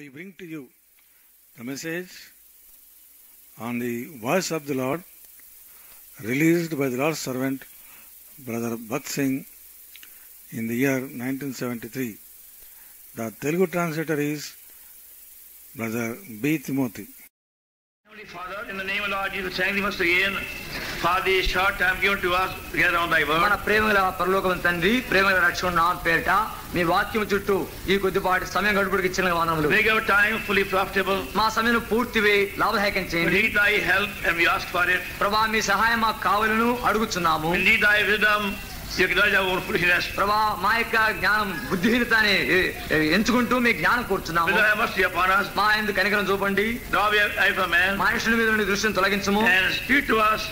we bring to you the message on the voice of the Lord released by the Lord's servant Brother Bhat Singh in the year 1973. The Telugu translator is Brother B. Timothy. Heavenly Father, in the name of Lord Jesus, thank thee once again for the short time given to us together on thy word. మన ప్రేమగల పరలోకం తండ్రి, ప్రేమగల రక్షకుడు నామ పేరిట మీ వాక్యం చుట్టూ ఈ కొద్దిపాటి సమయం గడుపుడికి ఇచ్చిన వందనములు. Make our time fully profitable. మా సమయం పూర్తిగా లాభదాయకం We చేయండి. need thy help and we ask for it. ప్రభా మీ సహాయం మాకు కావాలను అడుగుచున్నాము. We need thy wisdom. You acknowledge our foolishness. ప్రభా మా యొక్క జ్ఞానం బుద్ధిహీనతని ఎంచుకుంటూ మీ జ్ఞానం కోరుచున్నాము. Will have mercy upon us. మా యందు కనికరం చూపండి. Draw your eye from man మనుషుల మీద నుండి దృష్టిని తొలగించము. and speak to us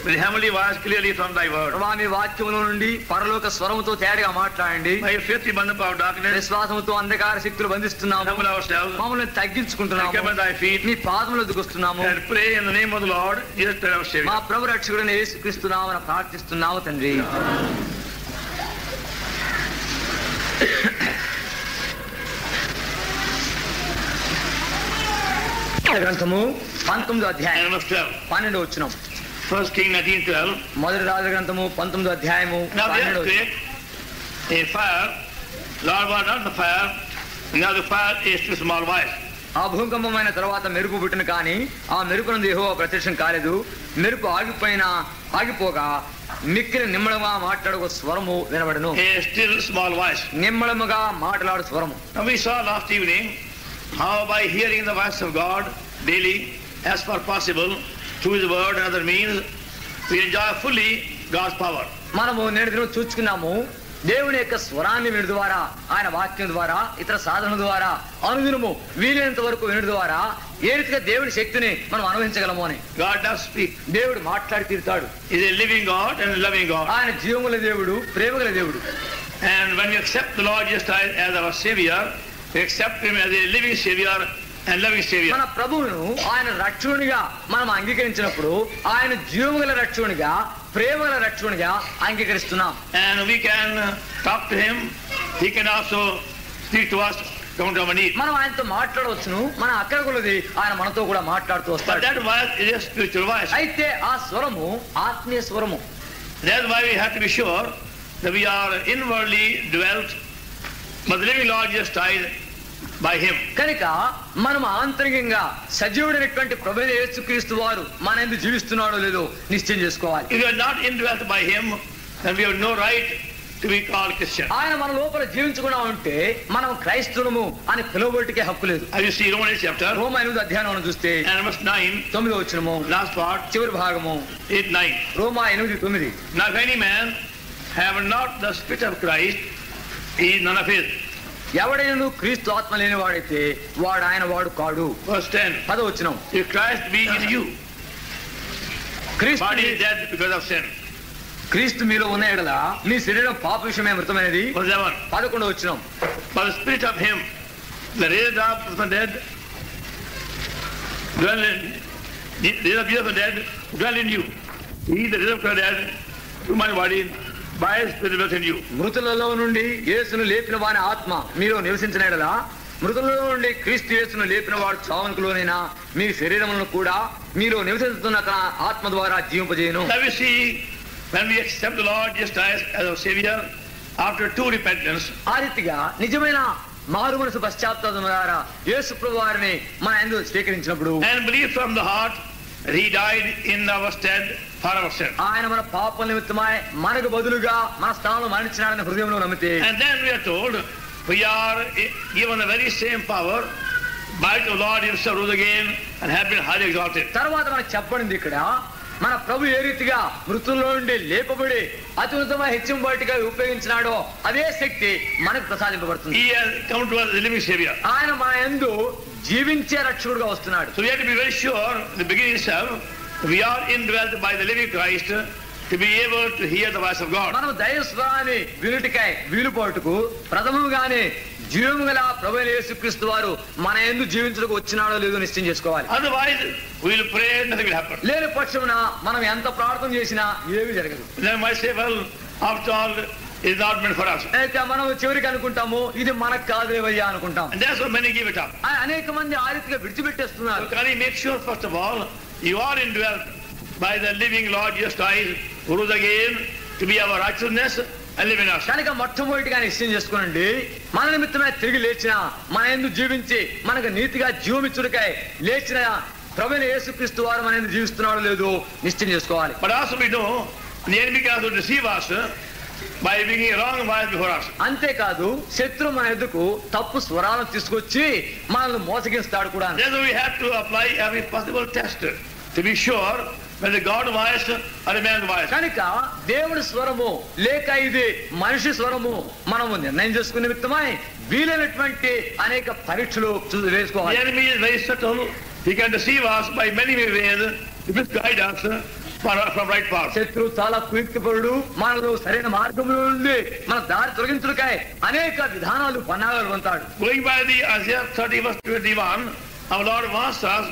with the heavenly voice clearly from thy word. ప్రభా మీ వాక్యములో నుండి పరలోక స్వరముతో తేటగా మాట్లాడండి. By faith we burn up our darkness. విశ్వాసముతో అంధకార శక్తులు బంధిస్తున్నాము. Humble ourselves. మమ్మల్ని And తగ్గించుకుంటున్నాము. come at thy feet మీ పాదముల దగ్గరకు వస్తున్నాము. and pray in the name of the Lord Jesus Christ our Savior. మా ప్రభు రక్షకుడైన యేసుక్రీస్తు నామమున ప్రార్థిస్తున్నాము తండ్రి. గ్రంథము 19వ అధ్యాయం And verse 12. 12వ వచనం. 1 King 19:12. మొదటి రాజుల గ్రంథము 19వ అధ్యాయము Now the 12వ వచనం. earthquake, a fire, Lord was not the fire, now the fire is too small voice. ఆ భూకంపమైన తర్వాత మెరుపు పుట్టిన కానీ ఆ మెరుపునందు యెహోవా ప్రత్యక్షం కాలేదు. మెరుపు ఆగిపోగా మిక్కిలి నిమ్మళముగా మాట్లాడు స్వరము వినబడను. A still small voice. నిమ్మళముగా మాట్లాడు స్వరము. Now we saw last evening how by hearing the voice of God daily as far possible through his word and other means we enjoy fully God's power. మనము నేటి దినం చూసుకున్నాము దేవుని యొక్క స్వరాన్ని వినడం ద్వారా, ఆయన వాక్యం ద్వారా, ఇతర సాధన ద్వారా, అనుదినము వీలైనంత వరకు వినడం ద్వారా ఏ రీతిగా దేవుని శక్తిని మనం అనుభవించగలము అని. God does speak. దేవుడు మాట్లాడి తీరుతాడు. He is a living God and a loving God. ఆయన జీవముల దేవుడు, ప్రేమగల దేవుడు. And when we accept the Lord Jesus Christ as our Savior, we accept him as a living Savior and loving Savior. మన ప్రభువును ఆయన రక్షకునిగా మనం అంగీకరించినప్పుడు ఆయన జీవముగల రక్షకునిగా, ప్రేమగల రక్షకునిగా అంగీకరిస్తున్నాం. And we can talk to him. He can also speak to us down to our knees. మనం ఆయనతో మాట్లాడవచ్చును. మన అక్కడ కొలది ఆయన మనతో కూడా మాట్లాడుతూ But వస్తాడు. that voice is a spiritual voice. అయితే ఆ స్వరము ఆత్మీయ స్వరము. That's why we have to be sure that we are inwardly dwelt by the living Lord Jesus Christ by him. కనుక మనం ఆంతరికంగా సజీవుడైనటువంటి ప్రభువైన యేసుక్రీస్తు వారు మన యందు జీవిస్తున్నాడో లేదో నిశ్చయం చేసుకోవాలి. If we are not indwelt by him, then we have no right to be called Christian. ఆయన మన లోపల జీవించకుండా ఉంటే మనం క్రైస్తవులము అని పిలువబడికే హక్కు లేదు. As you see Romans chapter రోమ 8వ అధ్యాయం చూస్తే and verse 9, 9వ వచనము last part, చివరి భాగము 8-9. రోమ 8:9. Now if any man have not the spirit of Christ, he is none of his. ఎవడైనా క్రీస్తు ఆత్మ లేనివాడైతే వాడు ఆయన వాడు కాడు. Verse 10. 10వ వచనం. If Christ be in you, క్రీస్తు body is dead because of sin. క్రీస్తు మీలో ఉన్న ఎడల మీ శరీరం పాప విషయమే మృతమైనది. Verse 11. 11వ వచనం. For the spirit of him that raised up from the dead dwell in the dead dwell in you. He that raised up from the dead to my body by his spirit dwells in you. మృతులలో నుండి యేసును లేపిన వాని ఆత్మ మీలో నివసించిన ఎడల మృతులలో నుండి క్రీస్తు యేసును లేపిన వాడు చావునకులోనైనా మీ శరీరములను కూడా మీలో నివసిస్తున్న ఆత్మ ద్వారా జీవింపజేయును. Now we see when we accept the Lord Jesus Christ as our Savior after true repentance, ఆ రీతిగా నిజమైన మారు మనసు పశ్చాత్తాపం ద్వారా యేసు ప్రభువు వారిని మన యందు స్వీకరించినప్పుడు and believe from the heart that he died in our stead for our sin. ఆయన మన పాప నిమిత్తమై మనకు బదులుగా మన స్థానంలో మరణించినాడని హృదయంలో నమ్మితే And then we are told we are given the very same power by the Lord himself rose again and have been highly exalted. తర్వాత మనకు చెప్పబడింది ఇక్కడ మన ప్రభు ఏ రీతిగా మృతుల్లో నుండి లేపబడి అత్యున్నతమైన హెచ్చింబటిగా ఉపయోగించినాడో అదే శక్తి మనకు ప్రసాదింపబడుతుంది. He has come to us as a living Savior. ఆయన మన యందు జీవించే రక్షకుడుగా వస్తున్నాడు. So we have to be very sure in the beginning itself we are indwelt by the living Christ to be able to hear the voice of God. మనం దైవ స్వరాన్ని వినుటకై వీలుపాటుకు ప్రథమంగానే జీవము గల ప్రభువైన యేసుక్రీస్తు వారు మన యందు జీవించుటకు వచ్చినాడో లేదో నిశ్చయం చేసుకోవాలి. Otherwise we will pray and nothing will happen. లేని పక్షమున మనం ఎంత ప్రార్థన చేసినా ఏమీ జరగదు. Then I say, well, after all, is not meant for us. అయితే మనం చివరికి అనుకుంటాము ఇది మనకు కాదులేవయ్యా అనుకుంటాం. And that's why many give it up. అనేక మంది ఆ రీతిగా విడిచిపెట్టేస్తున్నారు. So can you make sure first of all you are indwelt by the living Lord Jesus Christ, who rose again to be our righteousness and live in us. కనుక మొట్టమొదటిగా నిశ్చయం చేసుకోనండి, మన నిమిత్తమే తిరిగి లేచిన, మన యందు జీవించి మనకు నీతిగా జీవమిచ్చుడికై లేచిన ప్రభువైన యేసుక్రీస్తు వారు మన యందు జీవిస్తున్నాడో లేదో నిశ్చయం చేసుకోవాలి. But also we know the enemy can also deceive us by bringing wrong voice before us. అంతేకాదు శత్రు మన ఎదుకు తప్పు స్వరాలను తీసుకొచ్చి మనల్ని మోసగిస్తాడు కూడా. Therefore we have to apply every possible test to be sure whether God voice or a man's voice. కనుక దేవుడి స్వరము లేక ఇది మనిషి స్వరము మనము నిర్ణయం చేసుకునే నిమిత్తమై వీలైనటువంటి అనేక పరీక్షలు వేసుకోవాలి. The enemy is very subtle. He can deceive us by many ways to misguide us from right path. శత్రువు చాలా కుయుక్తిపరుడు, మనలో సరైన మార్గంలో నుండి మన దారి తొలగించుడికై అనేక విధానాలు పన్నాగాలు పొందుతాడు. Going by the Isaiah 30:21, our Lord wants us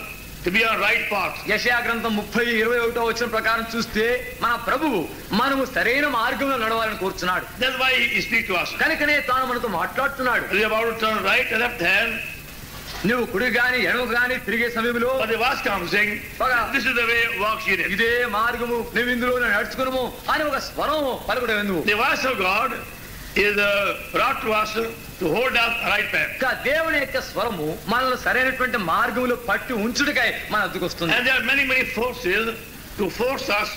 to be on right path. యెషయా గ్రంథం 30:21 వచనం ప్రకారం చూస్తే మన ప్రభువు మనము సరైన మార్గంలో నడవాలని కోరుచున్నాడు. That's why he speaks to us. కనుకనే తాను మనతో మాట్లాడుతున్నాడు. We are about to turn right and left hand. నువ్వు కుడి గాని ఎడమ గాని తిరిగే సమయంలో But the voice comes saying, this is the way, walk ye in it. ఇదే మార్గము, నువ్వు ఇందులో నడుచుకును అని ఒక స్వరం పలుకుడు ఎందుకు. The voice of God is brought to us to hold us right path. దేవుని యొక్క స్వరము మనల్ని సరైనటువంటి మార్గంలో పట్టి ఉంచుడికై మన వద్దకు వస్తుంది. And there are many forces to force us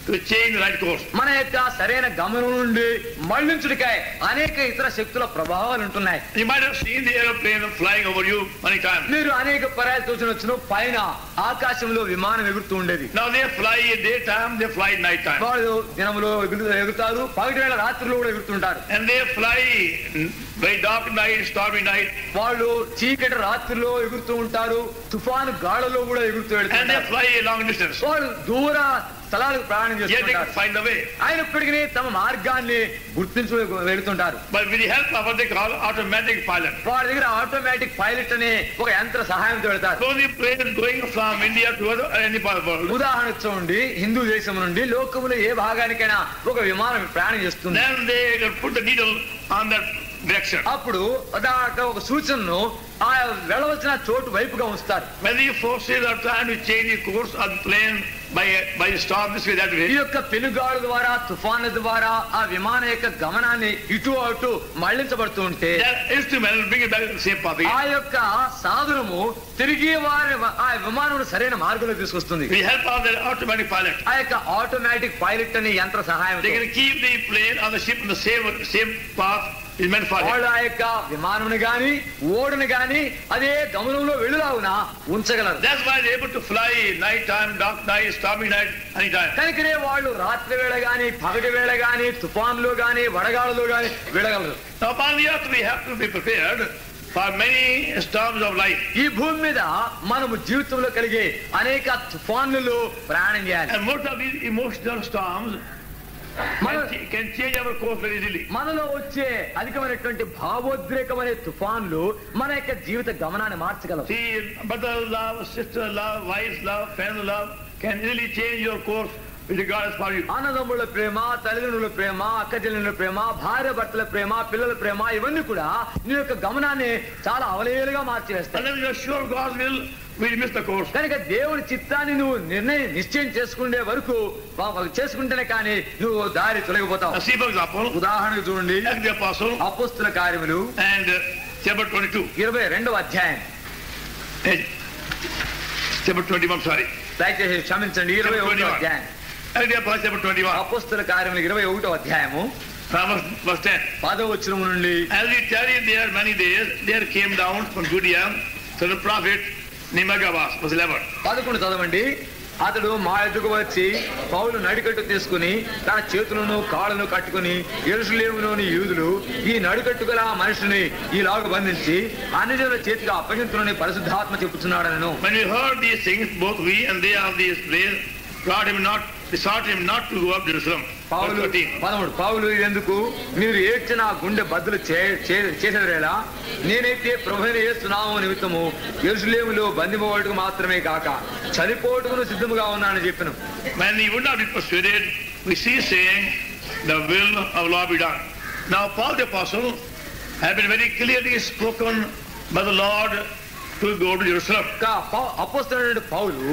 to change the right course. మన యొక్క సరైన గమనం నుండి మళ్లించుడికై అనేక ఇతర శక్తుల ప్రభావాలు ఉంటున్నాయి. You might have seen the aeroplane flying over you many times. మీరు అనేక పర్యాలు చూసినొచ్చును, పైన ఆకాశంలో విమానం ఎగురుతూ ఉండేది. Now they fly in daytime, they fly at night time. వాళ్ళు దినములో ఎగురుతారు, పగటి వేళ రాత్రుల్లో కూడా ఎగురుతుంటారు. And they fly very dark night, stormy night. వాళ్ళు చీకటి రాత్రుల్లో ఎగురుతూ ఉంటారు, తుఫాను గాడులో కూడా ఎగురుతూ And they వెళ్తారు. fly a long distance. వాళ్ళు దూర స్థలాలకు ప్రయాణం Yet they can చేస్తుంటారు. find the way. అయినప్పటికీ తమ మార్గాన్ని గుర్తించు వెళుతుంటారు. But with the help of what they call automatic pilot. వారి దగ్గర ఆటోమేటిక్ పైలట్ అనే ఒక యంత్ర సహాయంతో వెళ్తారు. So the plane is going from India to any part of the world. ఉదాహరణ చూడండి, హిందూ దేశం నుండి లోకములో ఏ భాగానికైనా ఒక విమానం ప్రయాణం చేస్తుంది. Then they can put the needle on that direction. అప్పుడు దాంట్లో ఒక సూచనను ఆ వెళ్ళవలసిన చోటు వైపుగా ఉంచుతారు. When the forces are trying to change the course of the plane by storm this way, that way. ఈ యొక్క పెనుగాడు ద్వారా, తుఫాను ద్వారా ఆ విమానం యొక్క గమనాన్ని ఇటు అటు మళ్లించబడుతూ ఉంటే That instrument will bring it back to the same path ఆ again. యొక్క సాధనము తిరిగి వారి ఆ విమానం సరైన మార్గంలో తీసుకొస్తుంది. With the help of the automatic pilot, ఆ యొక్క ఆటోమేటిక్ పైలట్ అనే యంత్ర సహాయం they can keep the plane on the ship in the same path is meant for వాళ్ళు it. ఆ యొక్క విమానం గాని ఓడను గాని అదే గమనంలో వెళ్ళులాగున ఉంచగలరు. That's why they're able to fly night time, dark night, stormy night, anytime. కనుకనే వాళ్ళు రాత్రి వేళ గాని పగటి వేళ గాని తుఫాన్లో గాని వడగాడులో గాని వెళ్ళగలరు. Now upon the earth we have to be prepared for many storms of life. ఈ భూమి మీద మనము జీవితంలో కలిగే అనేక తుఫాన్లలో ప్రయాణం చేయాలి. And most of these emotional storms can change our course very easily. మనలో వచ్చే అధికమైనటువంటి భావోద్రేకమనే తుఫాన్లు మన యొక్క జీవిత గమనాన్ని మార్చగలవు. See, brother love, sister love, wife's love, friend love can easily change your course with regard for you. అన్నదమ్ముల ప్రేమ, తల్లిదండ్రుల ప్రేమ, అక్క చెల్లెళ్ళ ప్రేమ, భార్య భర్తల ప్రేమ, పిల్లల ప్రేమ ఇవన్నీ కూడా నీ యొక్క గమనాన్ని చాలా అవలేలుగా మార్చివేస్తాయి. Unless you are sure God's will, we miss the course. కనుక దేవుని చిత్తాన్ని నువ్వు నిశ్చయం చేసుకునే వరకు చేసుకుంటేనే కానీ నువ్వు దారి తొలగిపోతావు. Now see for example, ఉదాహరణకు చూడండి, Acts the Apostle అపోస్తుల కార్యములు and chapter 22. 22వ అధ్యాయం. Chapter 21, sorry. దయచేసి క్షమించండి, 21వ అధ్యాయం. Acts the Apostle chapter 21. అపోస్తుల కార్యములు 21వ అధ్యాయము From verse 10. 10వ వచనం నుండి. As we tarried there many days, there came down from Judea to the prophet Nimagavas, verse 11. 11 చదవండి. అతడు మా ఎదుగు వచ్చి పౌలు నడికట్టు తీసుకుని తన చేతులను కాళ్ళను కట్టుకుని యెరూషలేములోని యూదులు ఈ నడికట్టు గల మనిషిని ఈలాగు బంధించి అన్యజనుల చేతికి అప్పగించునని పరిశుద్ధాత్మ చెప్పుచున్నాడనను. When we heard these things, both we and they of this place besought him not to go up to Jerusalem. పౌలు 13 పౌలు ఎందుకు మీరు ఏడ్చిన గుండె బద్దలు చేసేదిరేలా నేనైతే ప్రభువైన యేసు నామము నిమిత్తము యెరూషలేములో బంధింపబడుటకు మాత్రమే కాక చనిపోవటకును సిద్ధముగా ఉన్నానని చెప్పాను. When he would not be persuaded, we see saying, the will of Lord be done. Now Paul the Apostle had been very clearly spoken by the Lord to go to Jerusalem. అపోస్తలుడైన పౌలు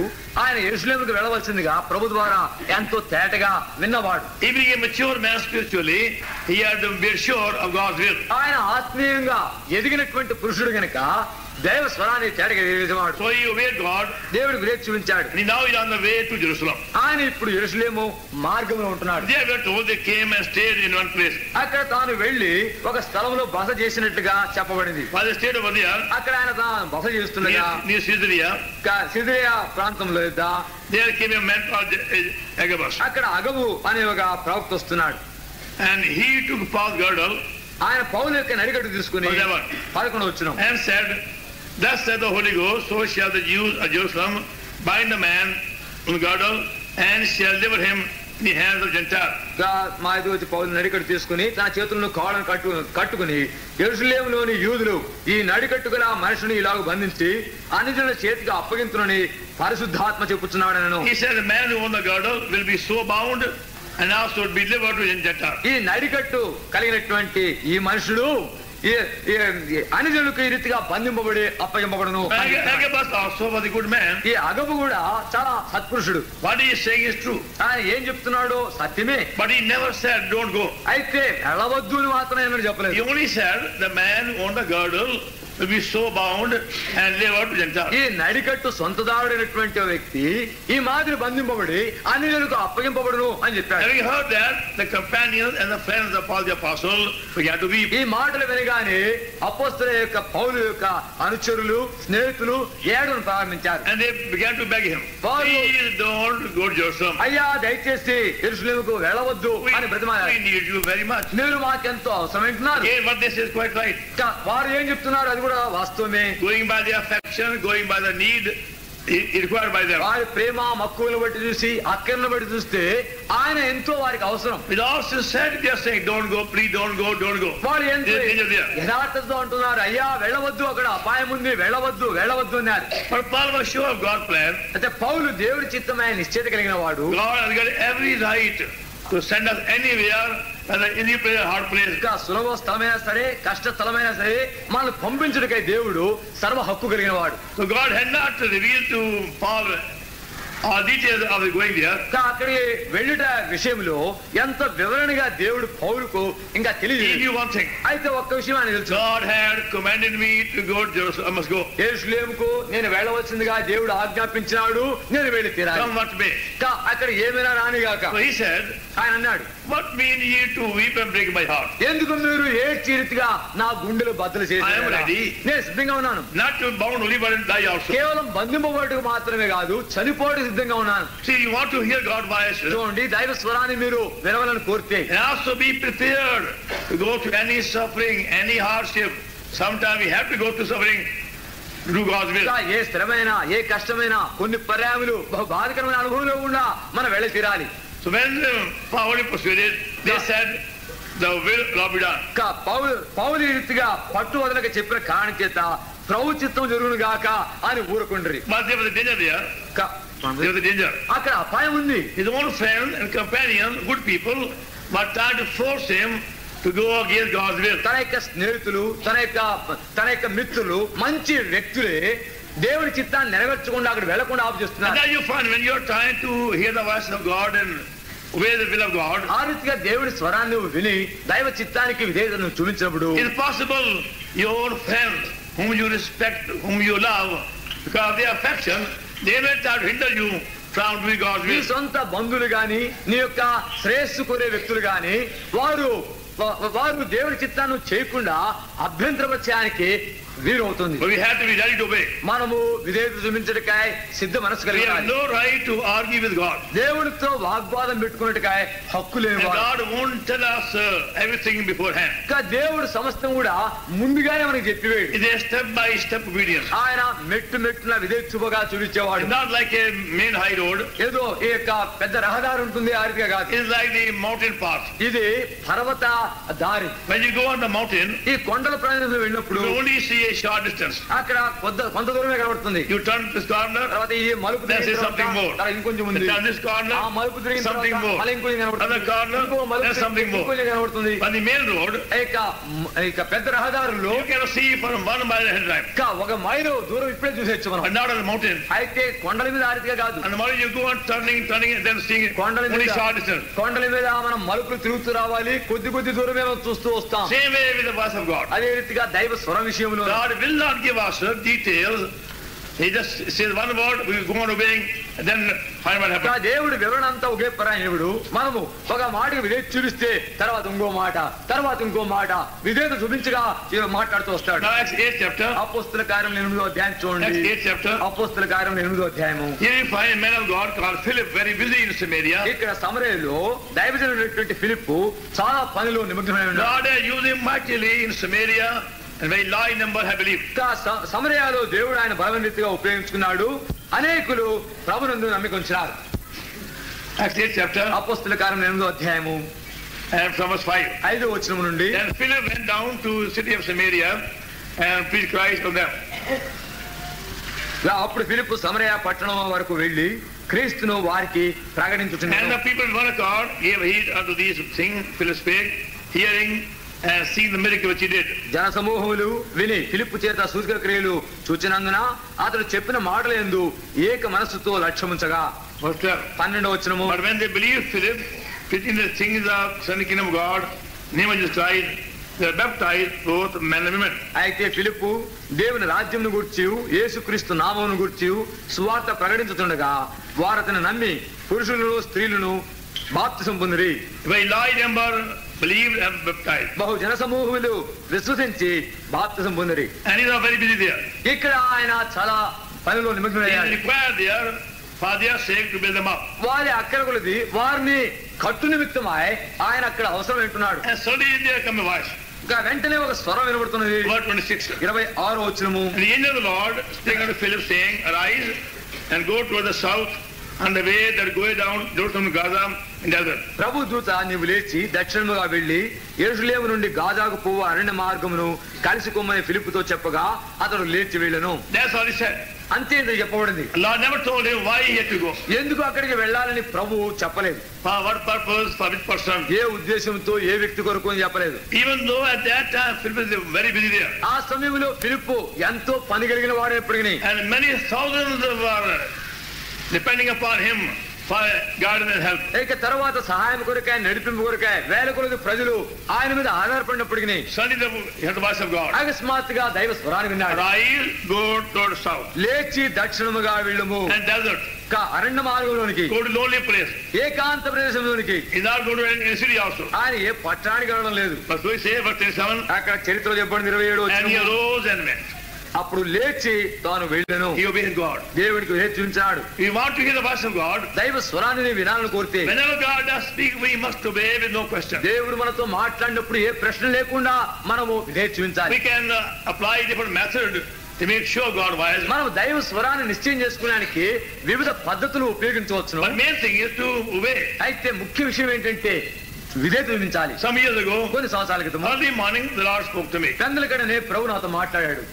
ఆయన యెరూషలేముకు వెళ్ళవలసిందిగా ప్రభు ద్వారా ఎంతో తేటగా విన్నవాడు. He being a mature man spiritually, he had to be sure of God's will. ఆయన ఆత్మీయంగా ఎదిగినటువంటి పురుషుడు గనుక దైవ స్వరాన్ని తేటగా ఎరిగేవాడు. So he obeyed God. దేవుడికి విధేయత చూపించాడు. And now he is on the way to Jerusalem. ఆయన ఇప్పుడు యెరూషలేము మార్గంలో ఉంటున్నాడు. They were told they came and stayed in one place. అక్కడ తాను వెళ్లి ఒక స్థలంలో బస చేసినట్టుగా చెప్పబడింది. While they stayed over there, అక్కడ ఆయన తాను బస చేస్తుండగా near Caesarea, సిరియా ప్రాంతంలో there came a man called Agabus. అక్కడ అగబు అనే ఒక ప్రవక్త వస్తున్నాడు. And he took Paul's girdle. ఆయన పౌలు యొక్క నడికట్టు తీసుకుని 11వ వచనం and said, thus said the Holy Ghost, so shall the Jews of Jerusalem bind the man on the girdle and shall deliver him in the hands of Gentiles. మా ఇది వచ్చి పౌలు నడికట్టు తీసుకుని తన చేతులను కాళ్ళను కట్టుకుని యెరూషలేములోని యూదులు ఈ నడికట్టుగల మనుషుని ఇలాగ బంధించి అన్యజనుల చేతికి అప్పగింతునని పరిశుద్ధాత్మ చెప్పుచున్నాడనను. He said the man who owned the girdle will be so bound and also be delivered to Gentiles. ఈ నడికట్టు కలిగినటువంటి ఈ మనుషుడు అన్యజనులకు ఈ రీతిగా బంధింపబడి అప్పగింపబడును. Agabus also was a good man. ఈ అగబు కూడా చాలా సత్పురుషుడు. What he is saying is true. ఆయన ఏం చెప్తున్నాడో సత్యమే. But he never said don't go. అయితే వెళ్ళవద్దు అని మాత్రమే ఏమని చెప్పలేదు. He only said the man who owned the girdle will be so bound and delivered to Gentiles. ఈ నడికట్టు సొంతదారుడైనటువంటి వ్యక్తి ఈ మాదిరి బంధింపబడి అన్యులకు అప్పగింపబడును అని చెప్పాడు. Having heard that, the companions and the friends of Paul the Apostle began to weep. ఈ మాటలు వినగానే అపోస్తలుల యొక్క పౌలు యొక్క అనుచరులు స్నేహితులు ఏడవడం ప్రారంభించారు. And they began to beg him, please don't go to Jerusalem. అయ్యా దయచేసి యెరూషలేముకు వెళ్ళవద్దు అని బ్రతిమాలారు. We need you very much. మీరు మాకెంతో అవసరం అంటున్నారు. What they say is quite right. వారు ఏం చెప్తున్నారు అది కూడా వాస్తవమే. Going by their affection, going by the need required by them. వారి ప్రేమ మక్కువలను బట్టి చూసి అక్కర్లను బట్టి చూస్తే ఆయన ఎంతో వారికి అవసరం. With all sincerity they are saying don't go, please don't go, don't go. వారు ఎంతో యథార్థతతో అంటున్నారు అయ్యా వెళ్ళవద్దు అక్కడ అపాయం ఉంది వెళ్ళవద్దు వెళ్ళవద్దు అన్నారు. But Paul was sure of God's plan. అయితే పౌలు దేవుడి చిత్తమైన నిశ్చయత కలిగిన వాడు. God has got every right to send us anywhere, whether any place or hard place. ఇంకా సులభ స్థలమైనా సరే కష్ట స్థలమైనా సరే మనల్ని పంపించుటకై దేవుడు సర్వ హక్కు కలిగిన వాడు. So God had not revealed to Paul all details of going there. అక్కడికి వెళ్ళుట విషయంలో ఎంత వివరణగా దేవుడు పౌలుకు ఇంకా తెలియదు. He knew one thing. అయితే ఒక్క విషయం ఆయన తెలుసు. God had commanded me to go to Jerusalem. I must go. యెరూషలేముకు నేను వెళ్ళవలసిందిగా దేవుడు ఆజ్ఞాపించినాడు. నేను వెళ్ళి తీరాలి. Come what may. అక్కడ ఏమైనా రానిగాక. So he said, ఆయన అన్నాడు, what mean ye to weep and break my heart? ఎందుకు మీరు ఏడ్చి రీతిగా నా గుండెలు బద్దలు చేసి? I am ready. నేను సిద్ధంగా ఉన్నాను. Not to bound only but and die also. కేవలం బంధింపబడుటకు మాత్రమే కాదు చనిపోవడానికి సిద్ధంగా ఉన్నాను. See, you want to hear God's voice. చూడండి దైవ స్వరాన్ని మీరు వినవాలని కోరితే and also be prepared to go to any suffering, any hardship. Sometimes we have to go to suffering to do God's will. ఏ శ్రమైనా ఏ కష్టమైనా కొన్ని పర్యాములు బాధకరమైన అనుభవంలో కూడా మనం వెళ్ళి తీరాలి. So when Paul persuaded, they said the will of God be done. పౌలు రీతిగా పట్టు వదలక చెప్పిన కారణం చేత ప్రభు చిత్తం జరుగును గాక అని ఊరుకుండ్రి. But there was a danger there. There was a danger. అక్కడ అపాయం ఉంది. His own friend and companion, good people, were trying to force him to go against God's will. తన యొక్క స్నేహితులు తన యొక్క మిత్రులు మంచి వ్యక్తులే దేవుడి చిత్తాన్ని నెరవేర్చకుండా అక్కడ వెళ్లకుండా ఆపు చేస్తున్నారు. And now you find when you are trying to hear the voice of God and obey the will of God, ఆ రీతిగా దేవుడి స్వరాన్ని విని దైవ చిత్తానికి విధేయతను చూపించినప్పుడు it's possible your own friends whom you respect, whom you love, because of their affection, they may try to hinder you from doing God's will. నీ సొంత బంధువులు గాని నీ యొక్క శ్రేయస్సు కోరే వ్యక్తులు గాని వారు దేవుడి చిత్తాన్ని చేయకుండా అభ్యంతరపరచడానికి వీరవుతుంది. But we have to be ready to obey. మనము విధేయత చూపించటకాయ సిద్ధ మనసు కలిగి ఉండాలి. We have no right to argue with God. దేవుడితో వాగ్వాదం పెట్టుకున్నట్టుకాయ హక్కు లేదు. God won't tell us everything beforehand. దేవుడు సమస్తం కూడా ముందుగానే మనకి చెప్పివేడు. It is step by step obedience. ఆయన మెట్టున విధేయత చూపగా చూపించేవాడు. Not like a main high road. ఏదో ఈ యొక్క పెద్ద రహదారి ఉంటుంది ఆ రీతిగా కాదు. It is like the mountain path. ఇది పర్వత దారి. When you go on the mountain, ఈ కొండల ప్రయాణంలో వెళ్ళినప్పుడు you only see a short distance. అక్కడ కొంత దూరమే కనబడుతుంది. You turn this corner, తర్వాత ఈ మలుపు there is something more. ఇంకొంచెం ఉంది. Turn this corner, ఆ మలుపు తిరిగిన something more. మళ్ళీ ఇంకొంచెం కనబడుతుంది. Other corner, there is something more. ఇంకొంచెం కనబడుతుంది. On the main road, ఇక పెద్ద రహదారుల్లో you can see from 1 mile ahead time. ఒక మైలు దూరం ఇప్పుడే చూసేచ్చు మనం. But not on the mountain. అయితే కొండల మీద ఆరితిగా కాదు. And the morning you go on turning and then seeing only short distance. కొండల మీద మనం మలుపులు తిరుగుతూ రావాలి, కొద్ది దూరమే మనం చూస్తూ వస్తాం. Same way with the voice of God. అదే రీతిగా దైవ స్వరం విషయంలో God will not give us details. He just says one word, we go on obeying, and then find what happens. దేవుడు వివరణ అంతా ఒకే పరాయణుడు. మనము ఒక మాటకి విధేయత చూపిస్తే తర్వాత ఇంకో మాట, తర్వాత ఇంకో మాట విధేయత చూపించగా మాట్లాడుతూ వస్తాడు. Now Acts 8th chapter. అపోస్తల కార్యం 8వ అధ్యాయం చూడండి. Acts 8th chapter. అపోస్తల కార్యం 8వ అధ్యాయము. Here you find a man of God called Philip, very busy in Samaria. ఇక్కడ సమరయలో దైవజనుడైనటువంటి ఫిలిప్పు చాలా పనిలో నిమగ్నమై ఉన్నాడు. God has used him mightily in Samaria, and very large number have believed. సమరయాలో దేవుడు ఆయన బలమైన రీతిగా ఉపయోగించుకున్నాడు. అనేకులు ప్రభునందు నమ్మిక ఉంచారు. Acts 8th chapter. అపోస్తల కార్యం 8వ అధ్యాయము and from verse 5. 5వ వచనం నుండి. And Philip went down to the city of Samaria and preached Christ to them. అప్పుడు ఫిలిప్పు సమరయ పట్టణం వరకు వెళ్లి క్రీస్తును వారికి ప్రకటించుచున్నాడు. And the people in one accord gave heed unto these things Philip spake, hearing and seeing the miracle which he did. జన సమూహములు విని ఫిలిప్పు చేత సూచక క్రియలు చూచినందున అతడు చెప్పిన మాటలందు ఏక మనస్సుతో లక్ష్యముంచగా. 12వ వచనము. But when they believed Philip preaching the things of the kingdom of God, name of Jesus Christ, they were baptized both men and women. అయితే ఫిలిప్పు దేవుని రాజ్యమును గూర్చి యేసుక్రీస్తు నామమును గూర్చి సువార్త ప్రకటించుతుండగా వారు అతన్ని నమ్మి పురుషులను స్త్రీలను బాప్తిసం పొందిరి. Very large number believed and baptized. బహు జన సమూహములు విశ్వసించి బాప్తిసం పొందిరి. And he was very busy there. ఇక్కడ ఆయన చాలా పనిలో నిమగ్నమయ్యాడు. He required there for their sake to build them up. వారి అక్కర కొలది వారిని కట్టు నిమిత్తమై ఆయన అక్కడ అవసరం వింటున్నాడు. And suddenly there come a voice. వెంటనే ఒక స్వరం వినబడుతున్నది. Verse 26. 26వ వచనము. And the angel of the Lord spake unto Philip, saying, Arise and go toward the south on the way that goeth down Jerusalem to Gaza in desert. ప్రభు దూత నీవు లేచి దక్షిణముగా వెళ్లి యెరూషలేము నుండి గాజాకు పోవు అరణ్య మార్గమును కలిసికొమ్మని ఫిలిప్పుతో చెప్పగా అతడు లేచి వెళ్ళెను. That's all he said. అంతే చెప్పబడింది. Lord never told him why he had to go. ఎందుకు అక్కడికి వెళ్ళాలని ప్రభువు చెప్పలేదు. For what purpose, for which person. ఏ ఉద్దేశంతో ఏ వ్యక్తి కొరకు అని చెప్పలేదు. Even though at that time Philip was very busy there. ఆ సమయంలో ఫిలిప్పు ఎంతో పని కలిగిన వాడు ఎప్పటికీ. And many thousands were depending upon him for guidance and help. ఇక తర్వాత సహాయం కొరకై నడిపింపు కొరకై వేల కొలది ప్రజలు ఆయన మీద ఆధారపడినప్పటికీ Suddenly he heard the voice of God. అకస్మాత్తుగా దైవ స్వరాన్ని విన్నాడు. Arise, go toward south. లేచి దక్షిణముగా వెళ్ళుము. And desert. అరణ్య మార్గంలోనికి. Go to lonely place. Ekanta ప్రదేశంలోనికి. He not go to any city also. ఆయన ఏ పట్టణానికి వెళ్ళడం లేదు. But so he say verse 27. అక్కడ చరిత్రలో చెప్పండి 27వ వచనం. And he arose and went. అప్పుడు లేచి తాను వెళ్ళెను. He obeyed God. దేవునికి హెచ్చించాడు. We want to hear the voice of God. దైవ స్వరాన్ని వినాలని కోరితే whenever God does speak, we must obey with no question. దేవుడు మనతో మాట్లాడినప్పుడు ఏ ప్రశ్న లేకుండా మనము హెచ్చించాలి. We can apply different methods to make sure God wise. మనం దైవ స్వరాన్ని నిశ్చయం చేసుకోవడానికి వివిధ పద్ధతులు ఉపయోగించవచ్చు. But main thing is to obey. అయితే ముఖ్య విషయం ఏంటంటే విధేయత చూపించాలి. Some years ago, కొన్ని సంవత్సరాల క్రితం early morning, the Lord spoke to me. పెందలకడనే ప్రభు నాతో మాట్లాడాడు.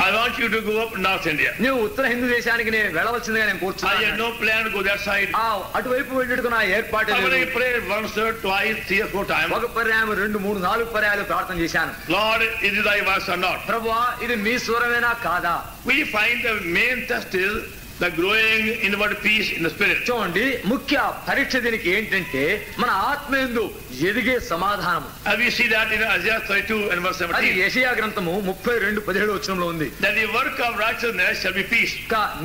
I want you to go up North India. నువ్వు ఉత్తర హిందూ దేశానికి నేను వెళ్ళవలసిందిగా నేను I కోరుచున్నాను. had no plan to go that side. అటువైపు వెళ్ళేందుకు నా ఏర్పాటు I లేదు. prayed once, twice, 3 or 4 times. ఒక పర్యాయం 2, 3, 4 పర్యాయాలు ప్రార్థన చేశాను. Lord, is it thy voice or not? ప్రభువా ఇది మీ స్వరమేనా కాదా? We find the main test is the growing inward peace in the spirit. చూడండి ముఖ్య పరీక్ష దీనికి ఏంటంటే మన ఆత్మయందు ఎదిగే సమాధానం. And we see that in Isaiah 32 and verse అది 17. యెషయా గ్రంథము 32:17 వచనంలో ఉంది. That the work of righteousness shall be peace.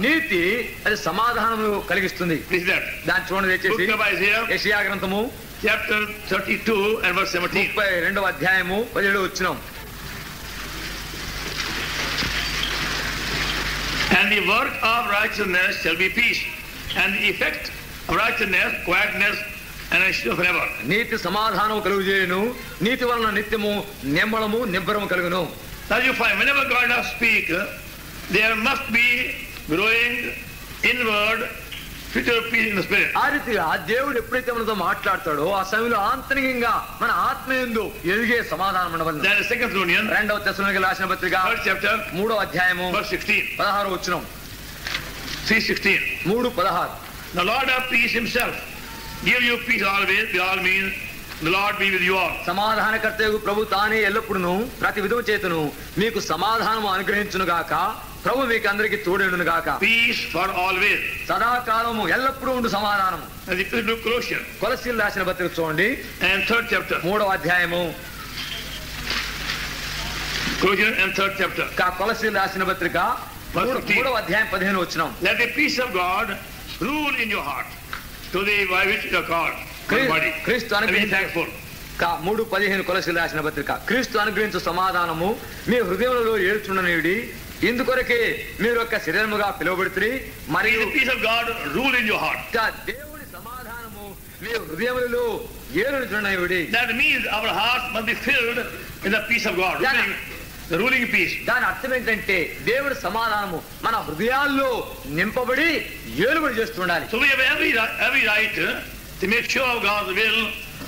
నీతి అది సమాధానము కలిగిస్తుంది. Is that? దాన్ని చూడండి దయచేసి. Book of Isaiah, యెషయా గ్రంథము chapter 32 and verse 17. 32వ అధ్యాయము 17వ వచనం. And the work of righteousness shall be peace, and the effect of righteousness, quietness, and assurance forever. నీతి సమాధానం కలుగుజేయును, నీతి వలన నిత్యము నిమ్మలము నిబ్బరము కలుగును. Now you find whenever God does speak, there must be growing inward spiritual peace in the spirit. ఆ రీతిగా దేవుడు ఎప్పుడైతే మనతో మాట్లాడతాడో ఆ సమయంలో ఆంతరికంగా మన ఆత్మయందు ఎదిగే సమాధానం ఉండవలెను. Then 2 Thessalonians, 2వ తెస్సలోనికీయులకు రాసిన పత్రిక 3rd chapter, 3వ అధ్యాయము verse 16. 16వ వచనం. 3:16. 3:16. The Lord of peace himself give you peace always, by all means. The Lord be with you all. సమాధానకర్తయగు ప్రభు తానే ఎల్లప్పుడును ప్రతి విధము చేతను మీకు సమాధానము అనుగ్రహించును గాక. ప్రభు మీకు అందరికి తోడేండును గాక. Peace for always. సదాకాలము ఎల్లప్పుడూ ఉండు సమాధానము. And if you look Colossians, కొలస్సీయులకు రాసిన పత్రిక చూడండి, and 3rd chapter. 3వ అధ్యాయము. Colossians and 3rd chapter. కొలస్సీయులకు రాసిన పత్రిక 3వ అధ్యాయం 15వ వచనం. Let the peace of God rule in your heart, to the by which you are called. క్రీస్తు అనుగ్రహించు 3:15 కొలస్సీయులకు రాసిన పత్రిక. క్రీస్తు అనుగ్రహించు సమాధానము మీ హృదయములలో ఏర్చుండనియుడి, ఇందుకొరకే మీరు ఒక శరీరముగా పిలువబడుతురి. మరియు the peace of God rule in your heart. దేవుని సమాధానము మీ హృదయములలో ఏలుచుండనియుడి. That means our heart must be filled with the peace of God, the ruling peace. దాని అర్థం ఏంటంటే దేవుడి సమాధానము మన హృదయాల్లో నింపబడి ఏలుబడి చేస్తుండాలి. So we have every right to make sure of God's will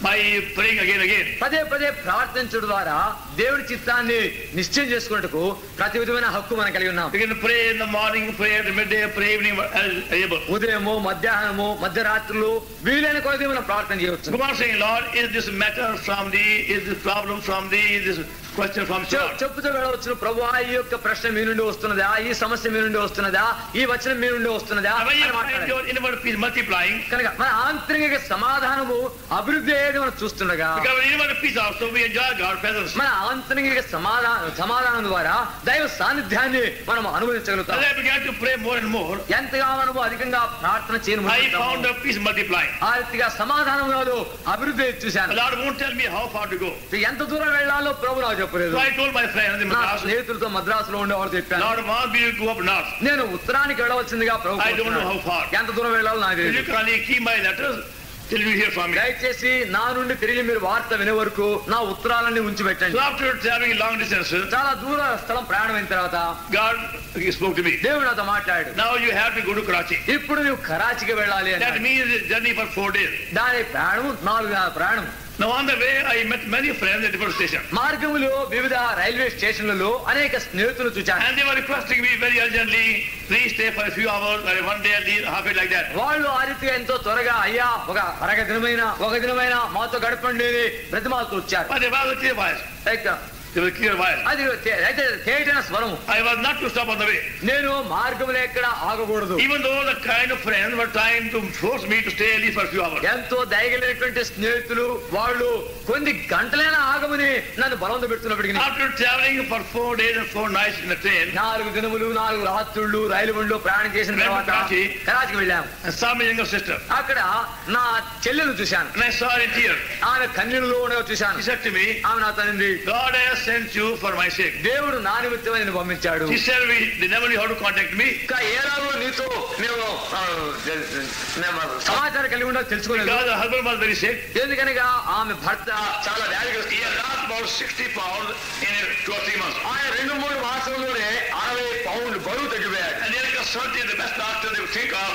by praying again. పదే పదే ప్రార్థించడం ద్వారా దేవుడి చిత్తాన్ని నిశ్చయం చేసుకున్నట్టుకు ప్రతి విధమైన హక్కు మనం కలిగి ఉన్నాం. We can pray in the morning, pray at the midday, pray evening as able. ఉదయము, మధ్యాహ్నము, మధ్యరాత్రులు వీలైన కొలది మనం ప్రార్థన చేయవచ్చు. Come on, saying, Lord, is this matter from thee? Is this problem from thee? Is this question from God? చెప్పుతూ వెళ్ళవచ్చు, ప్రభువా ఈ యొక్క ప్రశ్న మీ నుండి వస్తున్నదా, ఈ సమస్య మీ నుండి వస్తున్నదా, ఈ వచనం మీ నుండి వస్తున్నదా. Your inward peace multiplying. కనుక మన ఆంతరిక సమాధానము అభివృద్ధి అయ్యేది మనం చూస్తుండగా, because inward peace also we enjoy God's presence. మన ఆంతరిక సమాధానం ద్వారా దైవ సాన్నిధ్యాన్ని మనం అనుభవించగలుగుతాం. As I began to pray more and more, ఎంతగా మనము అధికంగా ప్రార్థన చేయను, I found the peace multiplying. ఆ రీతిగా సమాధానంలో అభివృద్ధి చూశాను. The Lord won't tell me how far to go. ఎంత దూరం వెళ్ళాలో ప్రభు నాకు చెప్పలేదు. So I told my friends in Madras, స్నేహితులతో మద్రాసులో ఉండేవారు చెప్పాను, Lord wants me to go up north. నేను ఉత్తరానికి వెళ్ళవలసిందిగా ప్రభు. I don't know how far. ఎంత దూరం వెళ్ళాలో నాకు You తెలియదు. can keep my letters till you hear from me. దయచేసి నా నుండి తిరిగి మీరు వార్త వినే వరకు నా ఉత్తరాలన్నీ ఉంచి పెట్టండి. So after traveling long distances, చాలా దూర స్థలం ప్రయాణమైన తర్వాత God spoke to me. దేవుడు నాతో మాట్లాడు, Now you have to go to Karachi. ఇప్పుడు నువ్వు కరాచీకి వెళ్ళాలి అని. That means a journey for 4 days. దాని ప్రయాణం 4 నెలల ప్రయాణం. Now on the way I met many friends at different stations. మార్గములో వివిధ రైల్వే స్టేషన్లలో అనేక స్నేహితులు చూచాను. And they were requesting me very urgently, please stay for a few hours or one day at least, half it like that. వాళ్ళు ఆ రీతిగా ఎంతో త్వరగా అయ్యా ఒక ఒక దినమైన మాతో గడపండి బ్రతిమాలతో వచ్చారు. But they were with clear voice. They were clear voice. అది అయితే తేటైన స్వరము. I was not to stop on the way. నేను మార్గంలో ఎక్కడ ఆగకూడదు. Even though the kind of friends were trying to force me to stay at least for a few hours. ఎంతో దయగలిగినటువంటి స్నేహితులు వాళ్ళు కొన్ని గంటలైనా ఆగమని నన్ను బలవంత పెడుతున్నప్పటికీ, After traveling for 4 days and 4 nights in the train, 4 దినములు 4 రాత్రులు రైలు బండిలో ప్రయాణం చేసిన తర్వాత కరాచీకి వెళ్ళాము. and saw my younger sister. అక్కడ నా చెల్లెలు చూశాను. And I saw her in tears. ఆమె కన్నీళ్ళలో ఉండగా చూశాను. She said to me, ఆమె నాతో అనింది, God has sent you for my sake. దేవుడు నా నిమిత్తమై నిన్ను పంపించాడు. She said they never knew how to contact me. ఇంకా ఏనాడు నీతో మేము సమాచారం కలిగి ఉండాలి తెలుసుకోలేదు. Because her husband was very sick. ఎందుకనగా ఆమె భర్త చాలా వ్యాధిగ్రస్తుడు. He had lost about 60 pounds in 2 or 3 months. ఆయన 2-3 మాసంలోనే 60 పౌండ్లు బరువు తగ్గిపోయాడు. And they are consulted the best doctor they would think of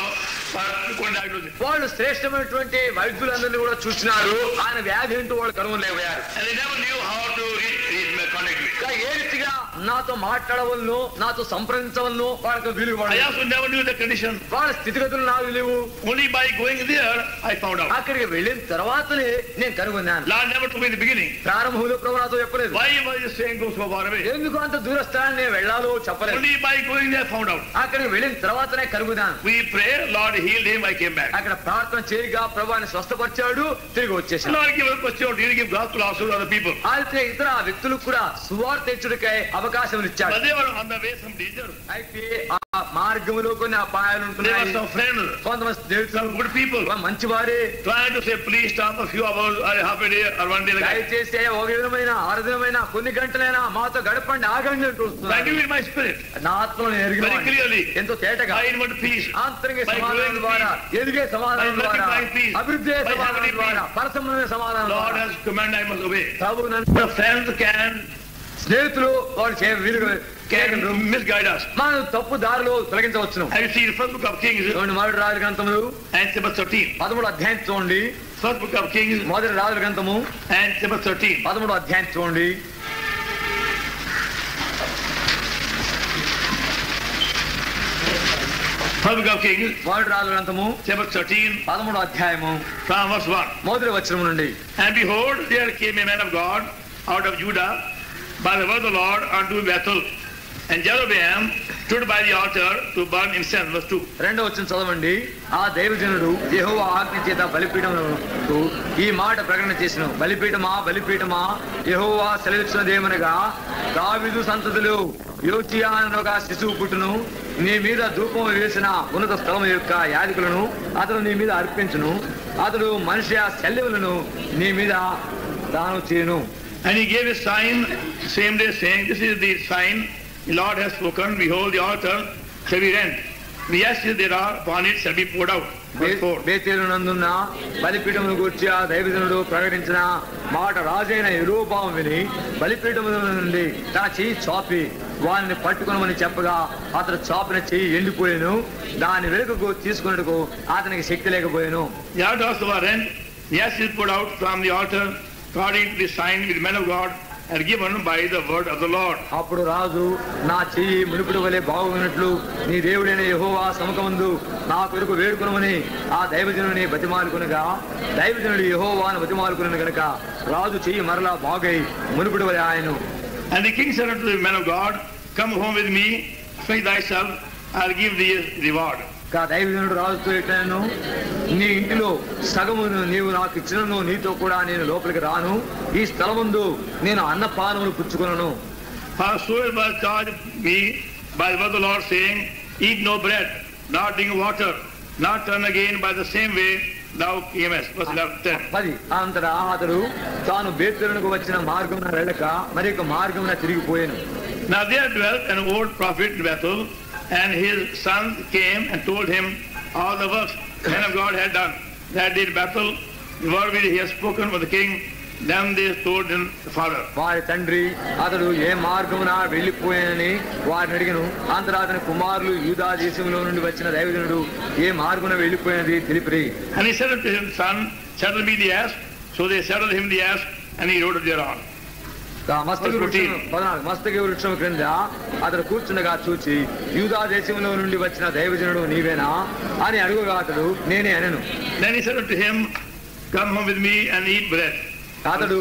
for diagnosis. వాళ్ళు శ్రేష్టమైనటువంటి వైద్యులందరినీ కూడా చూసినారు. ఆయన వ్యాధి ఏంటో వాళ్ళు కనుగొనలేకపోయారు. And they never knew how to contact me. ఏ రీతిగా నాతో మాట్లాడవలను, నాతో సంప్రదించవలను వాళ్ళకి వీలు I also never knew the condition. వాళ్ళ స్థితిగతులు నాకు లేవు. Only by going there I found out. అక్కడికి వెళ్ళిన తర్వాతనే నేను కనుగొన్నాను. Lord never told me in the beginning. ప్రారంభంలో ప్రభు నాతో చెప్పలేదు. Why was you saying go so far away? ఎందుకు అంత దూర స్థానాన్ని వెళ్ళాలో చెప్పలేదు. Only by going there I found out. అక్కడికి వెళ్ళిన తర్వాతనే కనుగొన్నాను. We prayed, Lord healed him, I came back. అక్కడ ప్రార్థన చేయగా ప్రభువుని స్వస్థపరిచాడు, తిరిగి వచ్చేసాడు. Lord give us opportunity to give gospel also to other people. అయితే ఇతర వ్యక్తులకు కూడా సువార్త ఇచ్చుటకై అవకాశం ఇచ్చాడు. But they were on the way some danger. అయితే ఆ మార్గంలో కొన్ని అపాయాలు There ఉంటున్నాయి. were some friends, కొంతమంది స్నేహితులు, some good people మంచివారే trying to say please stop a few hours or half a day or one day. దయచేసి ఒక దినమైన 6 దినమైన కొన్ని గంటలైనా మాతో గడపండి ఆగండి అంటూ I knew in my spirit నా ఆత్మను ఎరిగిన very clearly. ఎంతో తేటగా I inward peace. ఆంతరిక సమాధానం ద్వారా, ఎదిగే సమాధానం ద్వారా, అభివృద్ధి సమాధానం ద్వారా, పరసమైన సమాధానం Lord ద్వారా has commanded I must obey. ప్రభు నన్ను The friends can స్నేహితులు వాళ్ళు can misguide us. మనం తప్పు దారిలో తొలగించవచ్చును. And you see the first book of Kings మొదటి రాజుల గ్రంథములు and chapter 13. 13వ అధ్యాయం చూడండి. First book of Kings మొదటి రాజుల గ్రంథము and chapter 13. 13వ అధ్యాయం చూడండి. First book of Kings మొదటి రాజుల గ్రంథము chapter 13 13వ అధ్యాయము from verse 1. మొదటి వచనం నుండి. And behold, there came a man of God out of Judah by the word of the Lord unto Bethel. And Jeroboam stood by the altar to burn incense. Verse 2. రెండో వచనం చదవండి. ఆ దైవజనుడు యెహోవా ఆజ్ఞ చేత బలిపీఠమునకు ఈ మాట ప్రకటన చేసెను. బలిపీఠమా బలిపీఠమా యెహోవా సెలవిచ్చినదేమనగా, దావీదు సంతతులు యోచియా అను ఒక శిశువు పుట్టును, నీ మీద ధూపం వేసిన ఉన్నత స్థలం యొక్క యాజకులను అతడు నీ మీద అర్పించును, అతడు మనిషి శల్యములను నీ మీద దానం చేయును. And he gave a sign same day, saying, this is the sign the Lord has spoken. Behold, the altar shall be rent. The ashes there are upon it shall be poured out. Verse 4. బేతేలు నందున్న బలిపీఠమును గూర్చి ఆ దైవజనుడు ప్రకటించిన మాట రాజైన యెరొబెయాము విని బలిపీఠము నుండి తన చెయ్యి చాపి వారిని పట్టుకొనమని చెప్పగా, అతడు చాపిన చెయ్యి ఎండిపోయాను, దాని వెనుకకు తీసుకున్నట్టుకు అతనికి శక్తి లేకపోయాను. The altars were rent, the ashes poured out from the altar, according to the sign which the men of God had given by the word of the Lord. అప్పుడు రాజు, నా చెయ్యి మునుపటి వలె బాగున్నట్లు నీ దేవుడైన యెహోవా సముఖమందు నా కొరకు వేడుకొనమని ఆ దైవజనుని బతిమాలుకొనగా, దైవజనుడు యెహోవాను బతిమాలుకొనను గనుక రాజు చెయ్యి మరలా బాగై మునుపటి వలె ఆయను. And the king said unto the men of God, come home with me, fetch thyself, I'll give thee a reward. దైవజనుడు రాజుతో ఇట్లను, నీ ఇంటిలో సగమును నీవు నాకు ఇచ్చినను, నీతో కూడా నేను లోపలికి రాను, ఈ స్థలముందు నేను అన్నపానములు పుచ్చుకొనను. Whosoever was charged me by the word of the Lord, saying, eat no bread, not drink water, not turn again by the same way thou camest. Verse 10. 10. అంతటా అతడు తాను బేతేలునకు వచ్చిన మార్గమున వెళ్ళక మరి ఒక మార్గమున తిరిగిపోయాను. Now there dwelt an old prophet in Bethel, and his sons came and told him all the works the man of God had done. That did Bethel, the word which he had spoken for the king. Then they told him the father. వారి తండ్రి అతడు ఏ మార్గమున వెళ్ళిపోయానని వారిని అడిగను. అంతటా అతని కుమారులు యూదా దేశంలో నుండి వచ్చిన దైవజనుడు ఏ మార్గమున వెళ్ళిపోయినది తెలిపిరి. And he said unto him, son, saddle me the ass. So they saddled him the ass, and he rode thereon. మస్తకి వృక్షం క్రింద అతడు కూర్చుండగా చూచి, యూదా దేశంలో నుండి వచ్చిన దైవజనుడు నీవేనా అని అడుగుగా అతడు నేనే అనెను. Then he said unto him, come home with me and eat bread. అతడు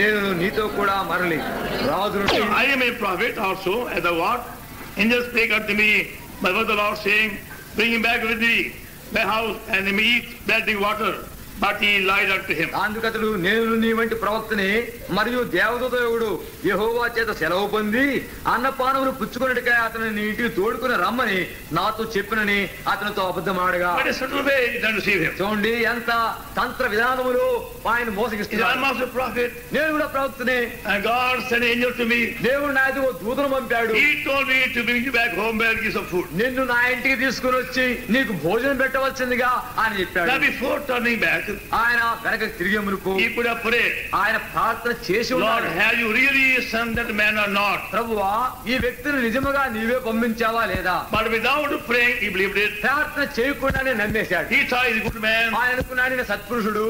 నేను నీతో కూడా మరలి రాజు. I am a prophet also, as the what? Angels spake unto me by word of the Lord, saying, bring him back with thee, my house, and he may eat bread, drink water. But he lied unto him. అందుకతడు నేను నీ వంటి ప్రవక్తని మరియు దేవదూతయుడు యెహోవా చేత సెలవు పొంది అన్నపానములు పుచ్చుకొనుటకై అతని నీ ఇంటికి తోడుకుని రమ్మని నాతో చెప్పినని అతనితో అబద్ధమాడగా, చూడండి ఎంత తంత్ర విధానములు ఆయన మోసగిస్తున్నాడు. నేను కూడా ప్రవక్తనే, దేవుడు నాతో దూతను పంపాడు. నిన్ను నా ఇంటికి తీసుకుని వచ్చి నీకు భోజనం పెట్టవలసిందిగా అని చెప్పాడు. ఆయన వెనక తిరిగే మునుపు ఆయన ప్రార్థన చేసి ఉన్నాడు. ప్రభువా, ఈ వ్యక్తిని నిజముగా నీవే పంపించావా లేదా? ప్రార్థన చేయకుండానే నమ్మేశాడు. ఆయన అనుకున్నాడు నేను సత్పురుషుడు,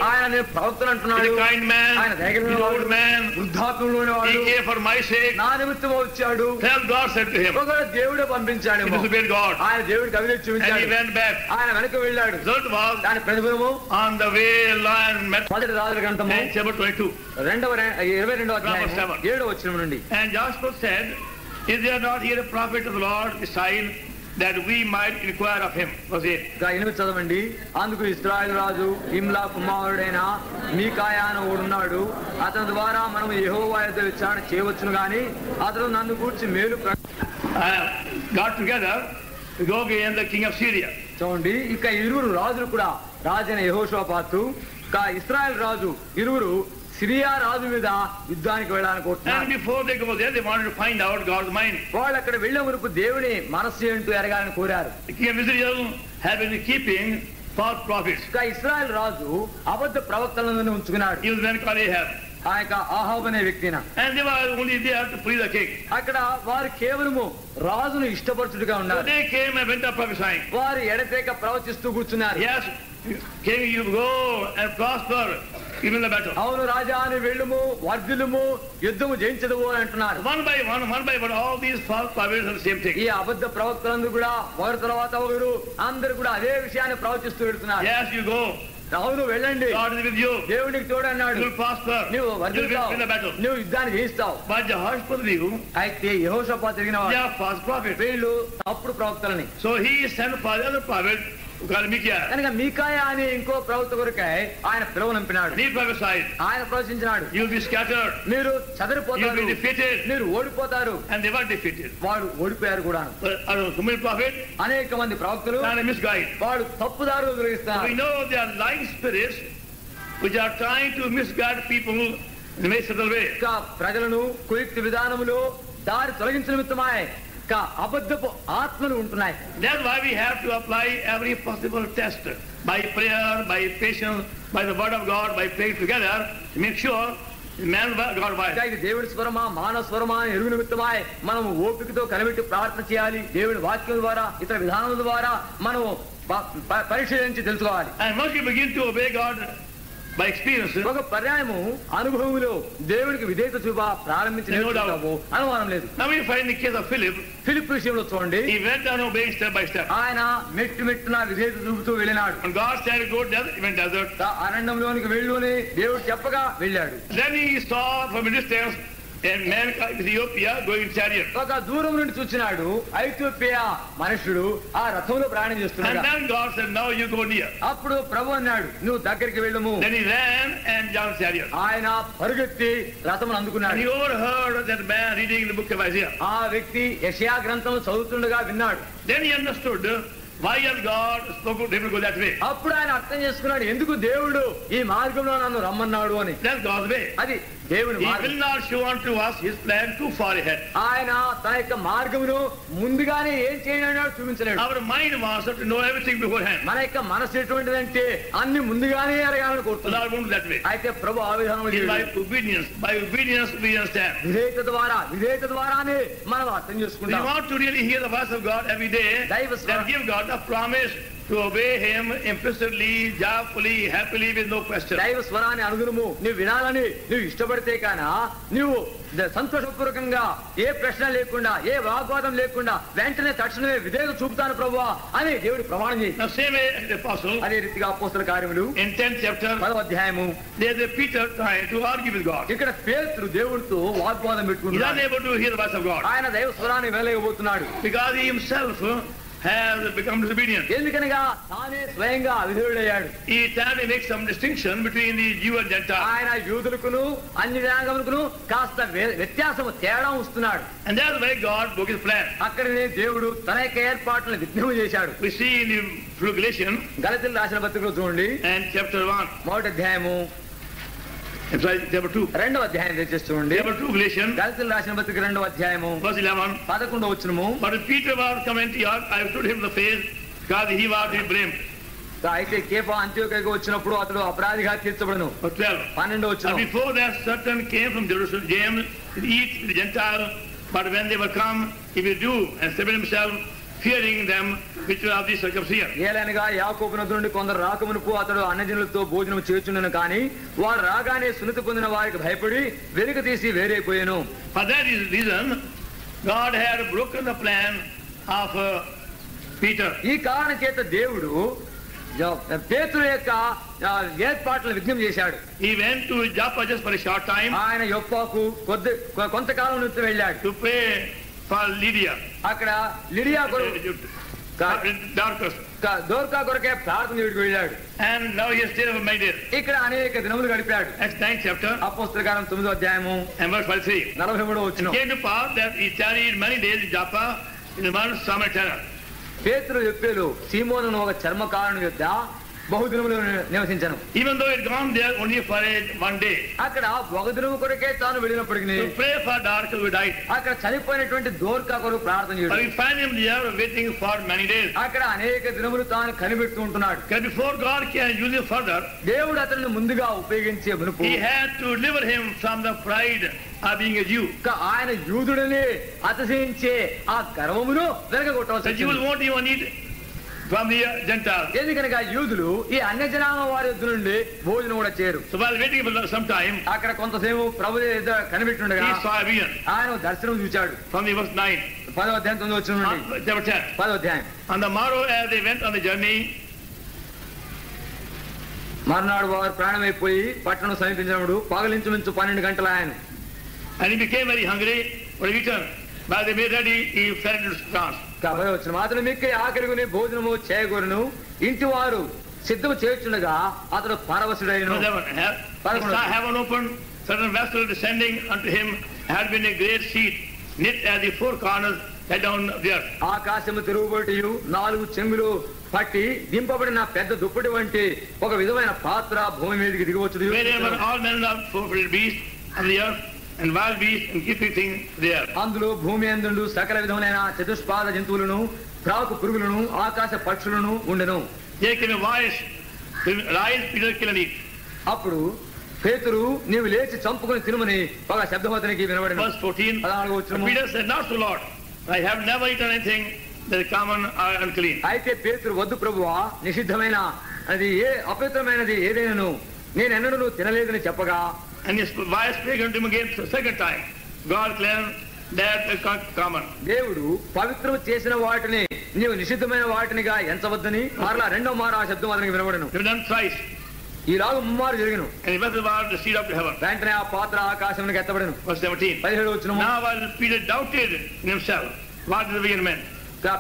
ఆయన నేను ప్రవక్తను అంటున్నాడు, ఆయన వృద్ధాత్మలోని వాడు నా నిమిత్తం వచ్చాడు. దేవుడే పంపించాడు. ఆయన దేవుడికి అవినీతి చూపించాడు. ఆయన వెనక వెళ్ళాడు. దాని ప్రతిఫలము on the way lion met మొదటి రాజుల గ్రంథము chapter 22 22వ అధ్యాయం 7వ వచనం నుండి. And Joshua said, is there not here a prophet of the Lord beside, that we might inquire of him? Was it? 8 చదవండి. అందుకు ఇశ్రాయేలు రాజు ఇమ్లా కుమారుడైన మీకాయా అని ఉన్నాడు, అతని ద్వారా మనం యెహోవా యొద్ద విచారణ చేయవచ్చును గాని అతడు నన్ను గూర్చి మేలు got together to go against the king of Syria. చూడండి, ఇక ఇరువురు రాజులు కూడా రాజైన యెహోషాపాతు ఇశ్రాయేల్ రాజు ఇరువురు సిరియా రాజు మీద యుద్ధానికి వెళ్ళాలనుకుంటున్నారు. వాళ్ళు అక్కడ వెళ్లే వరకు దేవుని మనస్సు ఏంటో ఎరగాలని కోరారు. false prophets. ఇశ్రాయేల్ రాజు అబద్ధ ప్రవక్తలను ఉంచుకున్నాడు. ఆ యొక్క ఆహాబు అనే వ్యక్తిన. And they were only there to please the king. అక్కడ వారు కేవలము రాజును ఇష్టపరచుడుగా So ఉన్నారు. they came and went up prophesying. వారు ఎడతెగక ప్రవచిస్తూ కూర్చున్నారు. Yes, king, you go and prosper even in the battle. అవును రాజా అని వెళ్ళుము, వర్ధిల్లుము, యుద్ధము జయించదువు అని అంటున్నారు. One by one, all these false prophets are the same thing. ఈ అబద్ధ ప్రవక్తలందరూ కూడా ఒకరి తర్వాత ఒకరు అందరూ కూడా అదే విషయాన్ని ప్రవచిస్తూ వెళ్తున్నారు. Yes, you go. అవును వెళ్ళండి, God is with you. దేవునికి తోడు అన్నాడు, You will prosper. నువ్వు You will వర్ధిల్లుతావు, win the battle. నువ్వు యుద్ధాన్ని జయిస్తావు. But Jehoshaphat knew అయితే యెహోషాపాతు తిరిగిన they వాడు are false prophets. వీళ్ళు తప్పుడు ప్రవక్తలని. So he sent for the other prophet who called Micaiah. కనుక మీకాయా అని ఇంకో ప్రవక్త కొరకై ఆయన పిలువనంపినాడు. He prophesied, ఆయన ప్రవచించినాడు, you will be scattered, మీరు you will చదరిపోతారు, be defeated. మీరు ఓడిపోతారు. And they were defeated. వాడు ఓడిపోయారు కూడా. So many prophets అనేక మంది ప్రవక్తలు and a misguide. వాడు తప్పుదారులు We తొలగిస్తున్నారు. know they are lying spirits which are trying to misguide people in a very subtle way. ఇంకా ప్రజలను కుయుక్తి విధానములో దారి తొలగించిన నిమిత్తమై ఇంకా అబద్ధపు ఆత్మలు ఉంటున్నాయి. That's why we have to apply every possible test by prayer, by patience, by the word of God, by praying together to make sure the man of God wise. ఇంకా ఇది దేవుడి స్వరమా మానవ స్వరమా అని ఎరుగు నిమిత్తమై మనం ఓపికతో కనిపెట్టి ప్రార్థన చేయాలి. దేవుడి వాక్యం ద్వారా ఇతర విధానాల ద్వారా మనం పరిశీలించి తెలుసుకోవాలి. And once you begin to obey God by experience, ఒక పర్యాయము అనుభవంలో దేవుడికి విధేయత చూప ప్రారంభించిన అనుమానం లేదు. now we find the case of Philip. Philip విషయంలో చూడండి, He went on obeying step by step. ఆయన మెట్టు మెట్టున విధేయత చూపుతూ వెళ్ళినాడు. When God said go desert, he went desert. అరణ్యంలోనికి వెళ్ళుని దేవుడు చెప్పగా వెళ్ళాడు. Then he saw from a distance a man of Ethiopia going in chariot. ఒక దూరం నుండి చూచినాడు ఐథియోపియా మనుషుడు ఆ రథంలో ప్రయాణం And చేస్తున్నాడు. then God said, now you go near. అప్పుడు ప్రభు అన్నాడు, నువ్వు దగ్గరికి వెళ్ళము. Then he ran and jumped chariot. ఆయన పరుగెత్తి రథమును And అందుకున్నాడు. he overheard that man reading the book of Isaiah. ఆ వ్యక్తి యెషయా గ్రంథం చదువుతుండగా విన్నాడు. Then he understood why has God spoken to him to go that way. అప్పుడు ఆయన అర్థం చేసుకున్నాడు, ఎందుకు దేవుడు ఈ మార్గంలో నన్ను రమ్మన్నాడు అని. That's God's way. అది దేవుని He మార్గం. will not show unto us his plan too far ahead. ఆయన తన యొక్క మార్గమును ముందుగానే ఏం చేయనన్నాడు చూపించలేడు. Our mind wants us to know everything beforehand. మన యొక్క మనసు ఎటువంటిదంటే అన్ని ముందుగానే ఎరగాలని So కోరుతున్నాడు. God won't do that way. అయితే ప్రభు ఆ విధానంలో It's by చేయడు. obedience. By obedience we understand. విధేయత ద్వారానే మనం అర్థం We చేసుకుంటాం. want to really hear the voice of God every day. దైవ స్వరం. Then give God the promise to obey him implicitly, joyfully, happily with no question. దైవ స్వరాన్ని అనుగుణము నువ్వు వినాలని నువ్వు ఇష్టపడితే కానా నువ్వు సంతోషపూర్వకంగా ఏ ప్రశ్న లేకుండా ఏ వాగ్వాదం లేకుండా వెంటనే తక్షణమే విధేయత చూపుతాను ప్రభువా అని దేవుడి ప్రమాణం చేయి. Now same way as the apostle అదే రీతిగా అపోస్తల కార్యములు in 10th chapter, 10వ అధ్యాయము there's a Peter trying to argue with God. ఇక్కడ పేతురు దేవుడితో వాగ్వాదం He's పెట్టుకున్నాడు. unable to hear the voice of God ఆయన దైవ స్వరాన్ని వినలేకపోతున్నాడు. because he himself has become disobedient. ఎందుకనగా తానే స్వయంగా అవిధేయుడయ్యాడు. He tried to make some distinction between the Jew and Gentile. ఆయన యూదులకును అన్ని జనాంగములకును కాస్త వ్యత్యాసము తేడా వస్తున్నాడు. And that's why God broke his plan. అక్కడనే దేవుడు తన యొక్క ఏర్పాట్లను విఘ్నం చేశాడు. We see in the Revelation గలతీయులకు రాసిన పత్రికలో చూడండి and chapter 1, మొదటి అధ్యాయము chapter 2. 2వ అధ్యాయం తెచ్చేసి చూడండి. Chapter 2 Revelation, గలతీయులకు రాసిన పత్రిక 2వ అధ్యాయము verse 11. 11వ వచనము. But if Peter was come into Antioch, I stood him in the face because he was to be blamed. అయితే కేఫా అంత్యోక్యకు వచ్చినప్పుడు అతడు అపరాధిగా తీర్చబడును. Verse 12. 12వ And వచనం. before that certain came from Jerusalem, James, to eat with the Gentiles, but when they were come, he withdrew and separated himself, fearing them which were of the circumcision. ఏలనగా యాకోబు నదు నుండి కొందరు రాకమునుపు అతడు అన్యజనులతో భోజనం చేయుచుండెను కానీ వారు రాగానే సున్నతి పొందిన వారికి భయపడి వెనుక తీసి వేరైపోయాను. For that is reason, God had broken the plan of Peter. ఈ కారణం చేత దేవుడు పేతురు యొక్క ఏర్పాట్లను విఘ్నం చేశాడు. He went to Joppa just for a short time ఆయన యొప్పాకు కొంతకాలం నుంచి వెళ్ళాడు. to pray for Lydia, అక్కడ లిడియా Dorcas. దోర్కా కొరకే ప్రార్థన చేయడానికి వెళ్ళాడు. And now he has stayed over many days. ఇక్కడ అనేక దినములు గడిపాడు. Acts 9th chapter అపోస్తల కార్యం 9వ అధ్యాయము and verse 43. 43వ వచనం. It came to pass that he tarried many days in Joppa in the one Simon Tanner. పేతురు యొప్పేలు సీమోను ఒక చర్మకారుని యొద్ద బహుదినములు నివసించను. Even though it gone there only for one day. అక్కడ ఒక దినము కొరకే తాను వెళ్ళినప్పటికీ To pray for Dorcas who died. అక్కడ చనిపోయినటువంటి దోర్కా కొరకు ప్రార్థన But చేయడు. we find him there waiting for many days. అక్కడ అనేక దినములు తాను కనిపెడుతూ ఉంటున్నాడు. Because before God can use him further, దేవుడు అతన్ని ముందుగా ఉపయోగించే మునుపు he had to deliver him from the pride of being a Jew. ఆయన యూదుడని అతిశయించే ఆ గర్వమును The వెలగొట్టవలసి Jews వచ్చింది. won't even eat from the Gentiles. ఎందుకనగా యూదులు ఈ అన్య జనాంగ వారి యొద్ద నుండి భోజనం కూడా చేయరు. So while waiting for some time, అక్కడ కొంతసేపు ప్రభు కనిపెట్టుండగా he saw a vision ఆయన దర్శనం చూచాడు. from the verse 9, 10వ అధ్యాయం 9వ వచనం నుండి chapter 10. 10వ అధ్యాయం. On the morrow as they went on the journey, మర్నాడు వారు ప్రాణమైపోయి పట్టణం సమీపించినప్పుడు పగలించుమించు 12 గంటల ఆయన and he became very hungry for a return. While they made ready, he fell into trance. కాబట్టి వచ్చిన మాత్రం మీకు ఆఖరిని భోజనము చేయగోరును ఇంటి వారు సిద్ధము చేయుచుండగా అతడు పరవశుడైన Verse 11, he saw heaven opened, certain vessel descending unto him had been a great sheet, knit at the four corners, let down of the earth. ఆకాశము తిరుగుబడియు 4 చెంగులు పట్టి దింపబడిన పెద్ద దుప్పటి వంటి ఒక విధమైన పాత్ర భూమి మీదకి దిగవచ్చు. Wherein were all manner of four-footed beasts of the earth, and wild beasts and creeping things there. అందులో భూమి యందు సకల విధములైన చతుష్పాద జంతువులను ప్రాకు పురుగులను ఆకాశ పక్షులను ఉండెను. There came a voice, rise, Peter, kill and eat. అప్పుడు పేతురు నీవు లేచి చంపుకొని తినుమని ఒక శబ్దం అతనికి వినబడిన. Verse 14, 14వ వచనము. Peter said, not so, Lord, I have never eaten anything that is common or unclean. అయితే పేతురు వద్దు ప్రభువా, నిషిద్ధమైన అది అపవిత్రమైనది ఏదైనాను నేనెన్నడూ తినలేదని చెప్పగా And his voice spake unto him again the second time, God cleansed that is common. దేవుడు పవిత్రం చేసిన వాటిని నీవు నిషిద్ధమైన వాటినిగా ఎంచవద్దని మరలా రెండో మారు ఆ శబ్దం అతనికి వినబడను. He done thrice, ఈలాగు ముమ్మారు జరిగిను. and he vessel was the seed up to heaven. వెంటనే ఆ పాత్ర ఆకాశమునకు ఎత్తబడెను. Verse 17. 17వ వచనము. Now while Peter doubted in himself what the vision meant,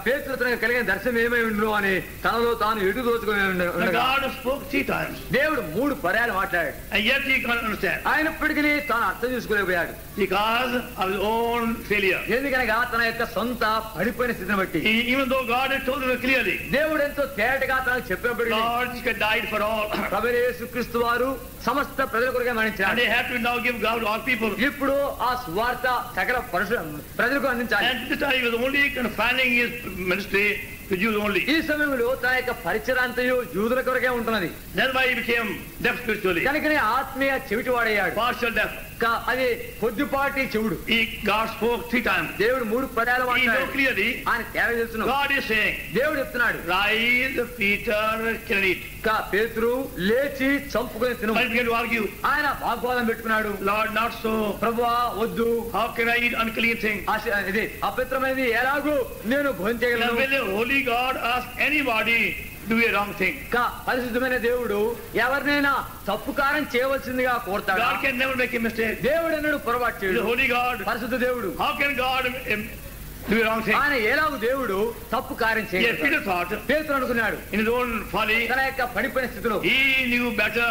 పేతురు తనకు కలిగిన దర్శనం ఏమై ఉండును అని తనలో తాను ఎటు దోచుకుని the ఉండగా God spoke 3 times, దేవుడు 3 పర్యాలు మాట్లాడాడు. and yet he couldn't understand అయినప్పటికీ తాను అర్థం చేసుకోలేకపోయాడు. because of his own failure. ఎందుకనగా తన యొక్క సొంత పడిపోయిన స్థితిని బట్టి Even though God had told him clearly, దేవుడు ఎంతో తేటగా తనకు చెప్పినప్పటికీ Lord died for all, ప్రభువైన యేసుక్రీస్తు వారు సమస్త ప్రజల కొరకే and మరణించాడు. they have to now give God to all people. ఇప్పుడు ఆ సువార్త సకల ప్రజలకు అందించాలి. And this time he was only confining his ministry to Jews only. ఈ సమయంలో తన యొక్క పరిచయంతయు యూదుల కొరకే ఉంటున్నది. That's why he became deaf spiritually, కనుకనే ఆత్మీయ చెవిటి వాడయ్యాడు. partial deaf. అది కొద్దిపాటి చెవుడు. God spoke 3 times. దేవుడు 3 పర్యాలు He know మాట్లాడాడు. clearly, ఆయన తేడా తెలుసును. God is saying, దేవుడు చెప్తున్నాడు, rise, Peter, kill and eat. పేతురు లేచి చంపుకొని తిను. But he began to argue, ఆయన వాగ్వాదం పెట్టుకున్నాడు. Lord, not so. ప్రభువా వద్దు, How can I eat unclean thing? ఇది అపవిత్రమైనది ఎలాగూ నేను భోజనం Now, చేయగలను. will the holy God ask anybody to do a wrong thing? పరిశుద్ధమైన దేవుడు ఎవరినైనా తప్పుకారం చేయవలసిందిగా కోరుతాడు. God can never make a mistake. దేవుడు ఎన్నడూ పొరపాటు The చేయడు. holy God, పరిశుద్ధ దేవుడు. how can God do a wrong thing? ఆయన ఎలాగూ దేవుడు తప్పు కార్యం Yes, చేయడు. Peter thought, పేతురు అనుకున్నాడు in his own folly, తన యొక్క పడిపోయిన స్థితిలో he knew better.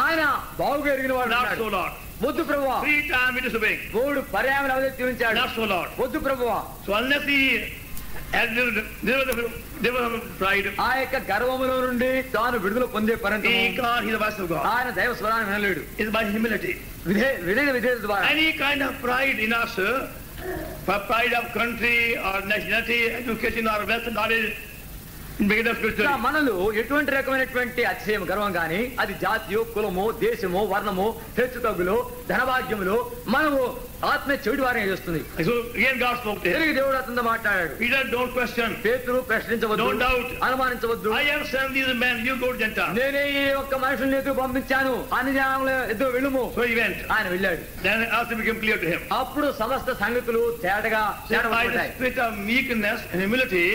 ఆయన బాగుగా ఎరిగిన వాడు Not ఉన్నాడు. so, Lord. వద్దు ప్రభువా. 3 times he disobeyed. 3 పర్యాయం అవతరించాడు. Not so, Lord. వద్దు ప్రభువా. So unless he had delivered pride, ఆ యొక్క గర్వములో నుండి తాను విడుదల పొందే పరంతము he can't hear the voice of God. ఆయన దైవ స్వరాన్ని వినలేడు. It's by humility. వినయ విధేయత ద్వారా Any kind of pride in us, for pride of country or nationality, education or wealth, knowledge, make us spiritually. మనలో ఎటువంటి రకమైనటువంటి అతిశయం గర్వం గాని అది జాతియో కులమో దేశమో వర్ణమో హెచ్చు తగ్గులో ధనభాగ్యములో మనము ఆత్మ చెడు వారిని చేస్తుంది. So again God spoke to him. తిరిగి దేవుడు అతనితో మాట్లాడాడు. Peter, don't question. పేతురు ప్రశ్నించవద్దు, Don't doubt. అనుమానించవద్దు. I have sent these men, you go to Gentiles. నేనే ఈ ఒక్క మనుషుల్ని ఎదురు పంపించాను, అన్ని జనాల ఎదురు వెళ్ళుము. So he went. ఆయన వెళ్ళాడు. Then also became clear to him. అప్పుడు సమస్త సంగతులు తేటగా That by the spirit of meekness and humility,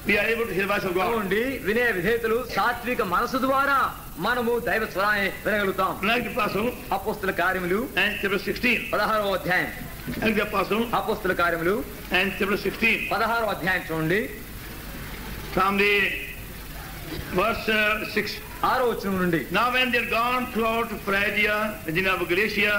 we are able to hear the voice of God. ఉండి వినయ విధేయతలు సాత్విక మనసు ద్వారా మనము దైవ స్వరాన్ని వినగలుగుతాం. Like the apostle, అపోస్తుల కార్యములు and chapter 16. 16వ అధ్యాయం. Like the apostle, అపోస్తుల కార్యములు and chapter 16. 16వ అధ్యాయం చూడండి. From the verse 6. 6వ వచనం నుండి. Now when they are gone throughout Phrygia, and of Galatia,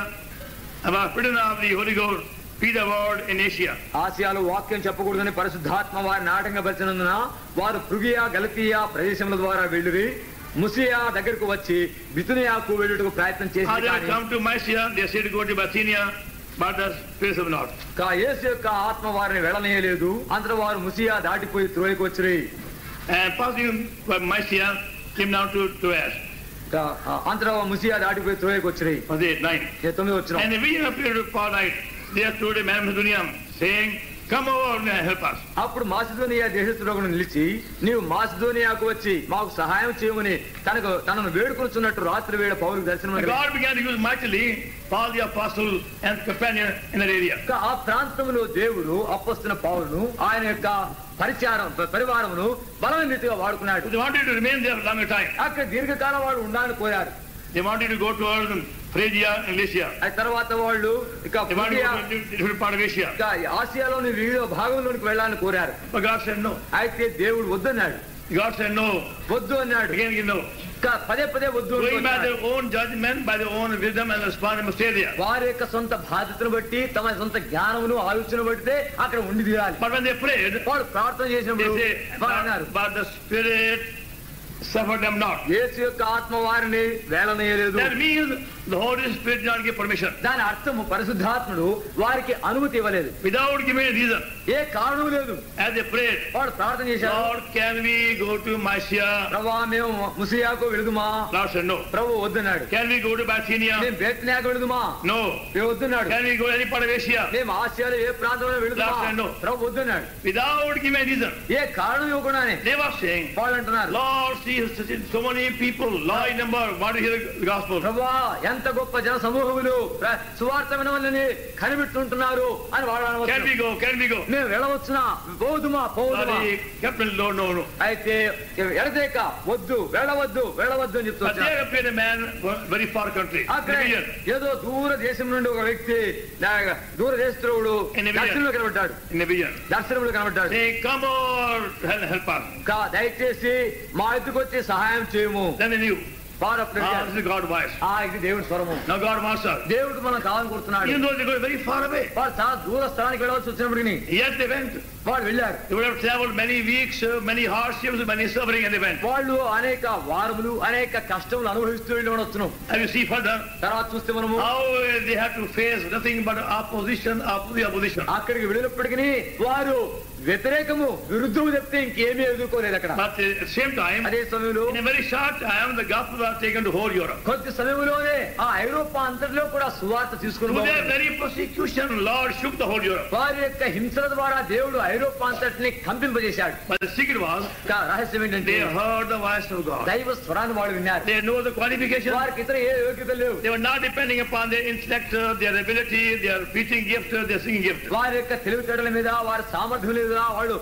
about freedom of the Holy Ghost, be the word in Asia. ఆసియాలో వాక్యం చెప్పకూడదని పరిశుద్ధాత్మ వారిని ఆటంకపరిచినందున వారు ఫ్రుగియా గలతీయా ప్రదేశముల ద్వారా వెళ్ళిరి. ముసియా దగ్గరకు వచ్చి బితునియాకు వెళ్ళుటకు ప్రయత్నం చేసి They come to Mysia, they said go to Bithynia, but the Spirit of not. యేసు యొక్క ఆత్మ వారిని వెళ్ళనీయలేదు. అంతటా వారు ముసియా దాటిపోయి త్రోయకు వచ్చి And passing by Mysia, came down to Troas. అంతటా ముసియా దాటిపోయి త్రోయకు వచ్చి 9. 9 వచ్చిన. And the vision appeared to Paul night. They told him, Macedonia, saying, come over and help us. అప్పుడు మాసిదోనియా దేశస్థులకు నిలిచి నీవు మాసిదోనియాకు వచ్చి మాకు సహాయం చేయమని తనను వేడుకొనుచున్నట్టు రాత్రి వేళ పౌలుకు దర్శనం. God began to use mightily Paul the apostle and companion in that area. ఆ ప్రాంతంలో దేవుడు అపొస్తలుడైన పౌలును ఆయన యొక్క పరివారమును బలమైన రీతిగా వాడుకున్నాడు. They wanted to remain there for a longer time. అక్కడ దీర్ఘకాలం వాడు ఉండాలని కోరారు. They wanted to go towards Phrygia and Lycia. ఆ తర్వాత వాళ్ళు ఇక part of Asia. ఆసియాలోని వివిధ భాగంలోనికి వెళ్ళాలని కోరారు. But God said no. అయితే దేవుడు వద్దన్నాడు. God said no. వద్దు అన్నాడు. Again no. పదే పదే వద్దు. Going by their own judgment, by their own wisdom and responsibility must stay there. వారి యొక్క సొంత బాధ్యతను బట్టి తమ సొంత జ్ఞానమును ఆలోచన బట్టి అక్కడ ఉండి తీరాలి. But when they prayed, వారు ప్రార్థన చేసినప్పుడు they say, but the Spirit suffered them not. యేసు యొక్క ఆత్మ వారిని వేలనీయలేదు. That means the Holy Spirit did not give permission. దాని అర్థము పరిశుద్ధాత్ముడు వారికి అనుమతి ఇవ్వలేదు. Without giving a reason. ఏ కారణం లేదు. As they prayed, వాడు ప్రార్థన చేశారు. Lord, can we go to Mysia? ప్రభువా మేము ముసియాకు వెళుదుమా? Lord said no. ప్రభు వద్దన్నాడు. Can we go to Bithynia? మేము బెత్నియాకు వెళుదుమా? No. మేము వద్దన్నాడు. Can we go to any part of Asia? మేము ఆసియాలో ఏ ప్రాంతంలో వెళుదుమా? Lord said no. ప్రభు వద్దన్నాడు. Without giving a reason. ఏ కారణం ఇవ్వకుండానే They were saying, వాళ్ళు అంటున్నారు, Lord, see so many people, large number, want to hear the gospel. ప్రభువా ఎంత గొప్ప జన సమూహములు సువార్త వినవలని కనిపెట్టుకుంటున్నారు అని వాళ్ళు అనవచ్చు. Can we go? Can we go? మేము వెళ్ళవచ్చునా? పోదుమా? Captain, no. అయితే ఎడతేక వద్దు వెళ్ళవద్దు అని But చెప్తున్నారు. there appeared a man very far country. అక్కడ ఏదో దూర దేశం నుండి ఒక వ్యక్తి దూర దేశస్తుడు దర్శనంలో కనబడ్డాడు. In the vision. దర్శనంలో కనబడ్డాడు. Say, come on, help us. దయచేసి మా ఎద్దుకు వచ్చి సహాయం చేయము. Then they knew. This is God's voice. ఇది దేవుడి స్వరము. Now God wants us. దేవుడు మనం కావాలనుకుంటున్నాడు. Even though they go very far away. వారు చాలా దూర స్థలానికి వెళ్ళవలసి వచ్చినప్పటికీ Yes, they went. వాళ్ళు వెళ్ళారు. They would have traveled many weeks, many hardships, many suffering, and they went. వాళ్ళు అనేక వారములు అనేక కష్టములు అనుభవిస్తూ వెళ్ళి ఉండొచ్చును. And you see further, తర్వాత చూస్తే మనము how they have to face nothing but opposition. అక్కడికి వెళ్ళినప్పటికీ వారు వ్యతిరేకము విరుద్ధము చెప్తే ఇంకేమీ ఎదుర్కోలేదు అక్కడ. But at the same time, అదే సమయంలో in a very short time, the gospel was taken to whole Europe. కొద్ది సమయంలోనే ఆ ఐరోపా అంతటిలో కూడా సువార్త తీసుకుని With their very persecution, Lord shook the whole Europe. వారి యొక్క హింసల ద్వారా దేవుడు ఐరోపా అంతటిని కంపింపజేశాడు. But the secret was, రహస్యం ఏంటంటే they heard the voice of God. దైవ స్వరాన్ని వాళ్ళు విన్నారు. They know the qualification. వారికి ఇతర ఏ యోగ్యత లేవు. They were not depending upon their intellect, their ability, their preaching gift, their singing gift. వారి యొక్క తెలివితేటల మీద వారి సామర్థ్యం మీద వాళ్ళు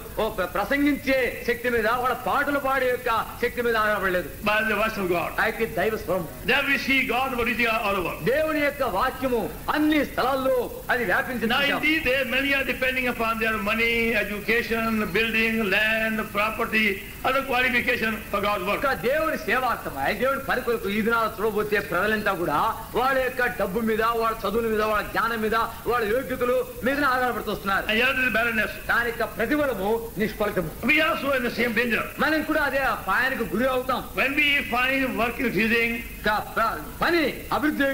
ప్రసంగించే శక్తి మీద వాళ్ళ పాటలు పాడే యొక్క శక్తి మీద ఆధారపడలేదు. By the voice of God. అయితే దైవ స్వరం. There we see God reaching all over. దేవుని యొక్క వాక్యము అన్ని స్థలాల్లో అది వ్యాపించింది. Now indeed, many are depending upon their money, education, building, land, property, other qualification for God's work. దేవుడి సేవార్థమై దేవుడి పరికొరకు ఈ దినాలు చూడబోతే ప్రజలంతా కూడా వాళ్ళ యొక్క డబ్బు మీద వాళ్ళ చదువుల మీద వాళ్ళ జ్ఞానం మీద వాళ్ళ యోగ్యతలు మీద ఆధారపడుతున్నారు. And here is barrenness. దాని యొక్క ప్రతిఫలము నిష్ఫలితము. We are also in the same danger. మనం కూడా అదే అపాయానికి గురి అవుతాం. When we find work increasing, పని అభివృద్ధి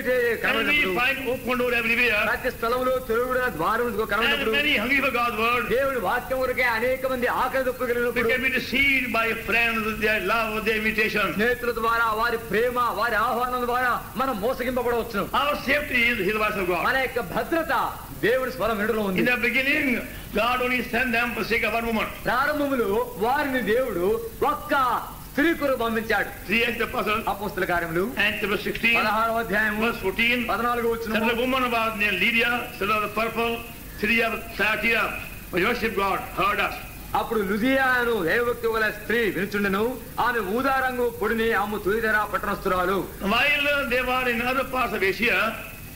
when we find open door everywhere, ప్రతి స్థలంలో తెరువుడుగా ద్వారం and many hungry for God's word, దేవుడి వాక్యం కొరకే అనేక మంది ఆకలి దప్పుకొలినప్పుడు we can be deceived by friends, their love, their invitation. స్నేహితుల ద్వారా వారి ప్రేమ వారి ఆహ్వానం ద్వారా మనం మోసగింపబడవచ్చు. Our safety is His voice of God. మన యొక్క భద్రత దేవుడి స్వరం వినడంలో ఉంది. In the beginning, God only sent them for sake of one woman. ప్రారంభములో వారిని దేవుడు ఒక్క స్త్రీ కొరకు పంపించాడు. 3 Acts of the Apostles, అపోస్తల కార్యములు and chapter 16, 16వ అధ్యాయం verse 14. 14వ వచనం. The woman was named Lydia, son of the purple, city of Thyatira, worship God, heard us. అప్పుడు లుదియాను దైవభక్తి గల స్త్రీ వినుచుండెను. ఆమె ఊదారంగు పొడిని అమ్ము తుయిదర పట్టణస్తురాలు. While they were in other parts of Asia,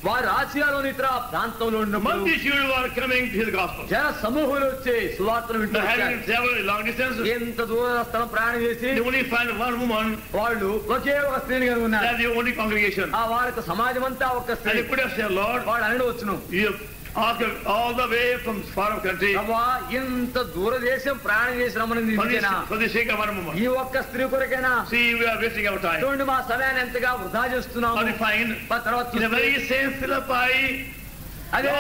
వారు ఆసియాలోని ఇతర ప్రాంతంలో ఉన్నప్పుడు multitudes were coming to His gospel. జన సమూహాలు వచ్చి సువార్తను Having వింటున్నారు. traveled long distance, ఎంత దూర స్థలం ప్రయాణం చేసి they only find one woman. వాళ్ళు ఒకే ఒక స్త్రీని కలిగి ఉన్నారు. That's the only congregation. ఆ వారికి సమాజం అంతా ఒక And స్త్రీ. they could have said, Lord, వాడు అనడవచ్చును, you Asked all the way from far off country ప్రభువా ఇంత దూరదేశం ప్రయాణం చేసి రమ్మని for the sake of one woman. ఈ ఒక్క స్త్రీ కొరకేనా? See, we are wasting our time. చూడండి మా సమయాన్ని ఎంతగా వృధా చేస్తున్నాము. Or we find తర్వాత in the very same Philippi, అదే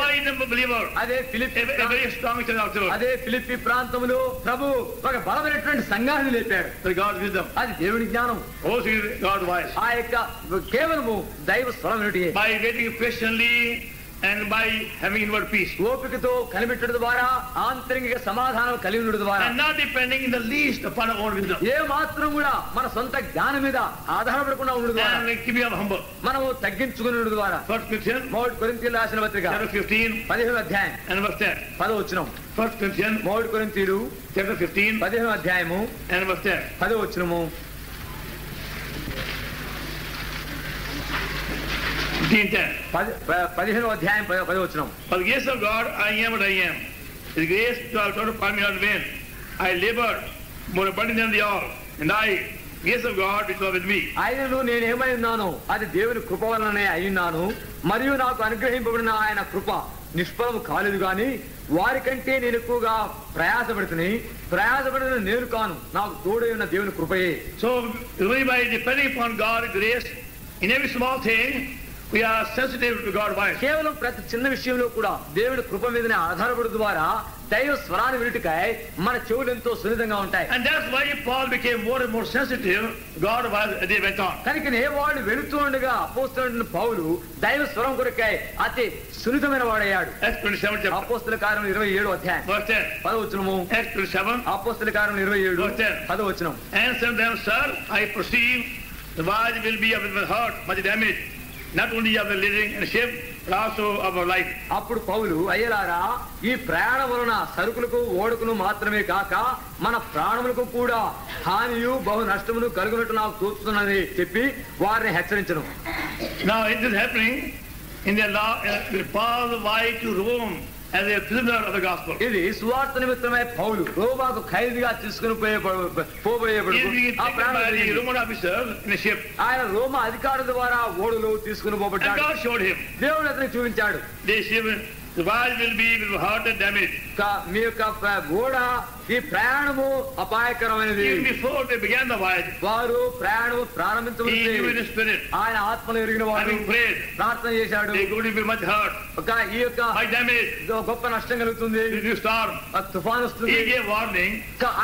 believer, అదే Philippi a very strong church afterwards. అదే ఫిలిప్పి ప్రాంతంలో ప్రభు ఒక బలమైనటువంటి సంఘాన్ని లేపాడు. By God's wisdom. అది దేవుని జ్ఞానం. Also God's voice. ఆ యొక్క కేవలము దైవ స్వరమునిటియే. By waiting patiently and by having inward peace. ఓపికతో కనిపెట్టడం ద్వారా ఆంతరిక సమాధానం కలిగి ఉండడం ద్వారా And not depending in the least upon our own wisdom. ఏ మాత్రం కూడా మన సొంత జ్ఞానం మీద ఆధారపడకుండా ఉండడం ద్వారా And keeping up humble. మనము తగ్గించుకుని ఉండడం ద్వారా 1 Corinthians మొదటి కొరింథీయులకు రాసిన పత్రిక chapter 15 15వ అధ్యాయం and verse 10. 10వ వచనం. 1 Corinthians మొదటి కొరింథీయులు chapter 15 15వ అధ్యాయము and verse 10. 10వ వచనము. 15వ అధ్యాయం 10వ వచనం. For the grace of God, I am what I am. His grace to have taught upon me not vain. I labored more abundantly than they all, and I, grace of God, which was with me. ఆయనను నేనేమై ఉన్నాను అది దేవుని కృప వలననే అయ్యున్నాను, మరియు నాకు అనుగ్రహింపబడిన ఆయన కృప నిష్ఫలము కాలేదు గాని వారికంటే నేను ఎక్కువగా ప్రయాసపడిన నేను కాను, నాకు తోడై ఉన్న దేవుని కృపయే. So, really by depending upon God's grace in every small thing, we are sensitive to God's voice. కేవలం ప్రతి చిన్న విషయంలో కూడా దేవుడి కృప మీదనే ఆధారపడడం ద్వారా దైవ స్వరాన్ని వినుటకై మన చెవులు ఎంతో సున్నితంగా ఉంటాయి. And that's why Paul became more and more sensitive to God's voice as they went on. కనుకనే వాళ్ళు వెళుతూ ఉండగా అపోస్తలుడైన పౌలు దైవ స్వరం కొరకై అతి సున్నితమైన వాడయ్యాడు. Acts 27 chapter. అపోస్తల కార్యం 27వ అధ్యాయం Verse 10. 10వ వచనము. Acts 27. అపోస్తల కార్యం 27 Verse 10. 10వ వచనం. Answer them, sir, I perceive the voyage will be of the heart much damage, not only of the living and ship, but also of our life. అప్పుడు పౌలు అయ్యలారా ఈ ప్రయాణం వలన సరుకులకు ఓడకును మాత్రమే కాక మన ప్రాణములకు కూడా హానియు బహు నష్టమును కలుగునట్టు నాకు తోచుతున్నది చెప్పి వారిని హెచ్చరించను. Now it is happening in the law, Paul wife to Rome as a prisoner of the gospel. ఇది సువార్త నిమిత్తమై పౌలు రోమాకు ఖైదీగా తీసుకుని పోబోయేప్పుడు Roman officers in a ship. ఆయన రోమా అధికారుల ద్వారా ఓడలో తీసుకుని And పోబడ్డాడు. God showed him. దేవుడు అతనికి చూపించాడు. This ship, the voyage will be with heart and damage. మీ యొక్క ఓడ ఈ ప్రయాణము అపాయకరమైనది. Even before they began the voyage, వారు ప్రయాణము he ప్రారంభించవచ్చు. knew in his spirit, ఆయన ఆత్మలో ఎరిగిన వాడు having prayed, ప్రార్థన చేశాడు. they going to be much hurt, ఈ యొక్క high damage, గొప్ప నష్టం కలుగుతుంది, new storm. తుఫాన్ వస్తుంది. He gave warning.